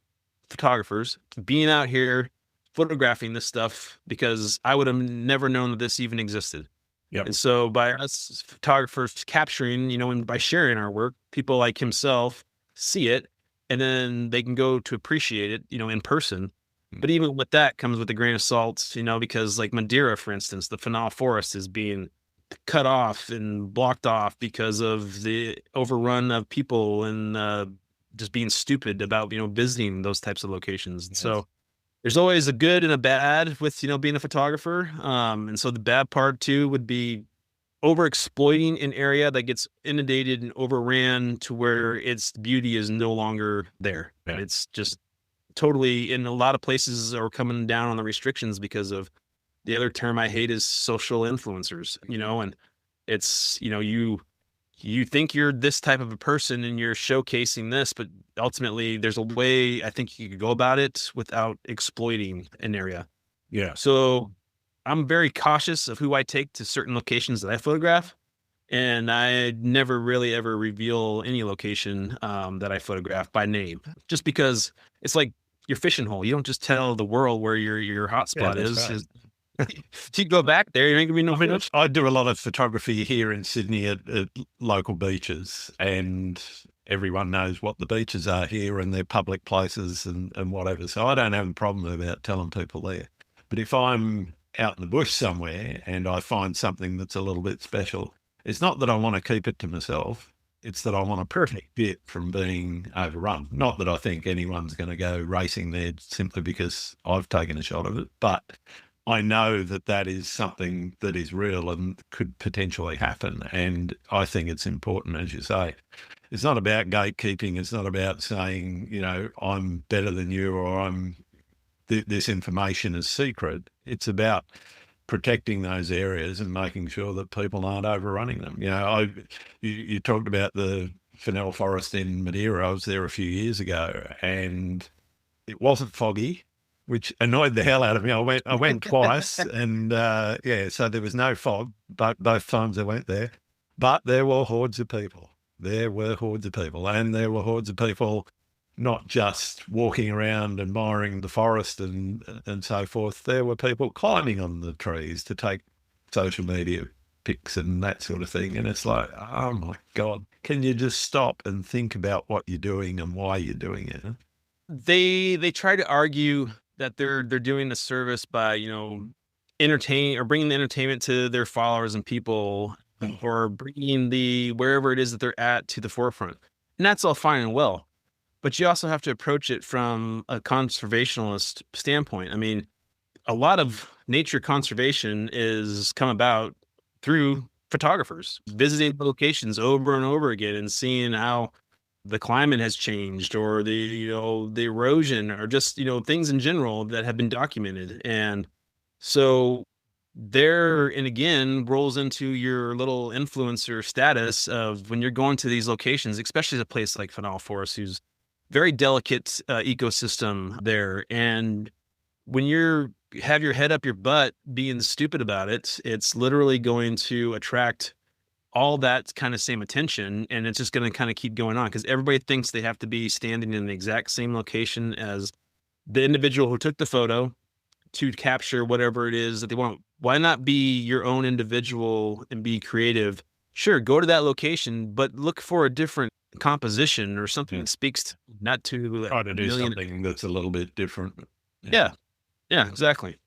photographers, being out here photographing this stuff, because I would have never known that this even existed." Yep. And so by us photographers capturing, and by sharing our work, people like himself see it, and then they can go to appreciate it, in person. But even with that comes with a grain of salt, because like Madeira, for instance, the Fanal Forest is being cut off and blocked off because of the overrun of people and just being stupid about, visiting those types of locations. Yes. So there's always a good and a bad with, being a photographer. And so the bad part too would be over exploiting an area that gets inundated and overran to where its beauty is no longer there. Yeah. It's just totally, in a lot of places are coming down on the restrictions because of the other term I hate is social influencers, and it's, you think you're this type of a person and you're showcasing this, but ultimately there's a way I think you could go about it without exploiting an area. Yeah. So I'm very cautious of who I take to certain locations that I photograph. And I never really ever reveal any location that I photograph by name, just because it's like your fishing hole. You don't just tell the world where your hotspot is. Right. If you go back there, you ain't gonna be no fish. I do a lot of photography here in Sydney at local beaches, and everyone knows what the beaches are here and they're public places and whatever. So I don't have a problem about telling people there. But if I'm out in the bush somewhere and I find something that's a little bit special, it's not that I want to keep it to myself. It's that I want to protect it from being overrun. Not that I think anyone's going to go racing there simply because I've taken a shot of it, but I know that that is something that is real and could potentially happen. And I think it's important, as you say. It's not about gatekeeping. It's not about saying, I'm better than you or this information is secret. It's about protecting those areas and making sure that people aren't overrunning them. You talked about the Fennel Forest in Madeira. I was there a few years ago, and it wasn't foggy, which annoyed the hell out of me. I went twice, and so there was no fog, but both times I went there. But there were hordes of people. There were hordes of people, and there were hordes of people not just walking around admiring the forest and so forth. There were people climbing on the trees to take social media pics and that sort of thing. And it's like, oh my God, can you just stop and think about what you're doing and why you're doing it? They try to argue that they're doing a service by, entertaining or bringing the entertainment to their followers and people, or bringing the wherever it is that they're at to the forefront. And that's all fine and well. But you also have to approach it from a conservationist standpoint. I mean, a lot of nature conservation is come about through photographers visiting locations over and over again and seeing how the climate has changed, or the erosion, or just, things in general that have been documented. And so and again, rolls into your little influencer status of when you're going to these locations, especially a place like Fennel Forest, who's very delicate ecosystem there. And when have your head up your butt being stupid about it, it's literally going to attract all that kind of same attention, and it's just going to kind of keep going on because everybody thinks they have to be standing in the exact same location as the individual who took the photo to capture whatever it is that they want. Why not be your own individual and be creative? Sure, go to that location, but look for a different composition or something that speaks not to try to do something that's a little bit different. Yeah, exactly.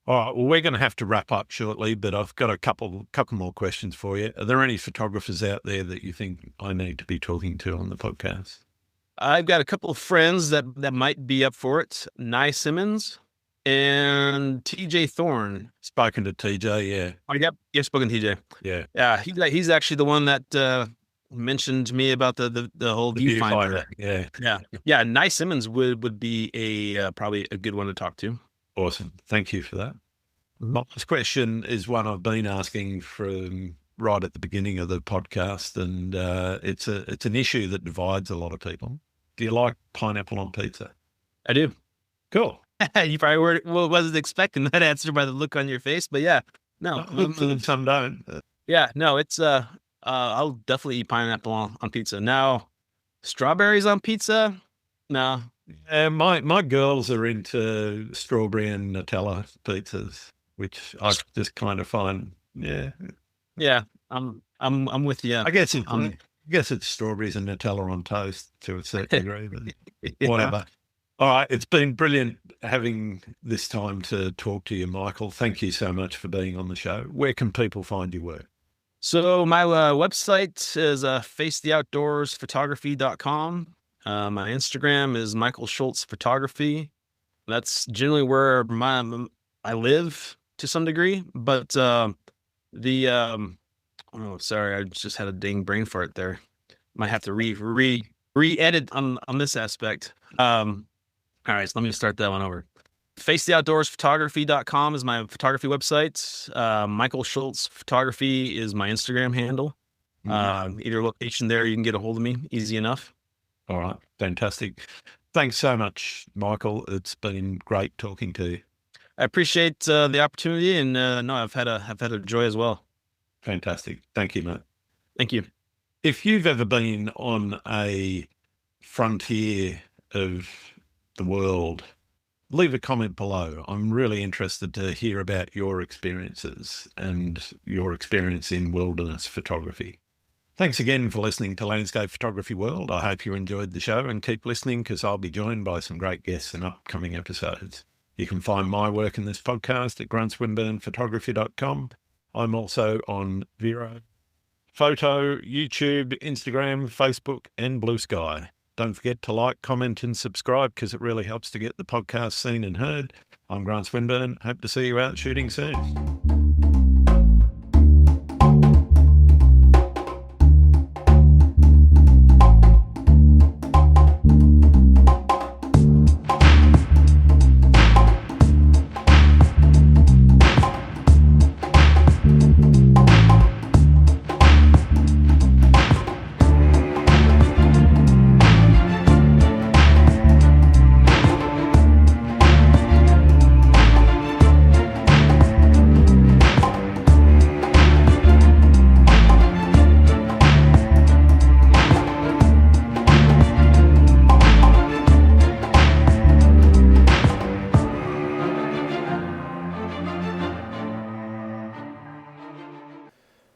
All right, well, we're going to have to wrap up shortly, but I've got a couple more questions for you. Are there any photographers out there that you think I need to be talking to on the podcast? I've got a couple of friends that might be up for it. Nye Simmons and TJ Thorne. Spoken to TJ, yeah. Oh, yep, you've spoken to TJ. Yeah. Yeah, he's actually the one that mentioned to me about the whole viewfinder. Yeah. Nye Simmons would be a probably a good one to talk to. Awesome. Thank you for that. My last question is one I've been asking from right at the beginning of the podcast, and it's an issue that divides a lot of people. Do you like pineapple on pizza? I do. Cool. You probably wasn't expecting that answer by the look on your face, but yeah, no. Some don't. Yeah, no, it's I'll definitely eat pineapple on pizza. Now, strawberries on pizza? No. My girls are into strawberry and Nutella pizzas, which I just kind of find, yeah. I'm with you. I guess it's strawberries and Nutella on toast to a certain degree, but whatever. All right, it's been brilliant having this time to talk to you, Michael. Thank you so much for being on the show. Where can people find your work? So my website is facetheoutdoorsphotography.com. My Instagram is Michael Schultz Photography. That's generally where I live to some degree, but oh, sorry, I just had a dang brain fart there. Might have to re-edit on this aspect. All right, so let me start that one over. facetheoutdoorsphotography.com is my photography website. Michael Schultz Photography is my Instagram handle. Either location there, you can get a hold of me easy enough. All right. Fantastic. Thanks so much, Michael. It's been great talking to you. I appreciate the opportunity, and no, I've had a joy as well. Fantastic. Thank you, mate. Thank you. If you've ever been on a frontier of the world, leave a comment below. I'm really interested to hear about your experiences and your experience in wilderness photography. Thanks again for listening to Landscape Photography World. I hope you enjoyed the show, and keep listening because I'll be joined by some great guests in upcoming episodes. You can find my work in this podcast at gruntswinburnphotography.com. I'm also on Vero, Photo, YouTube, Instagram, Facebook, and Blue Sky. Don't forget to like, comment, and subscribe because it really helps to get the podcast seen and heard. I'm Grant Swinburne. Hope to see you out shooting soon.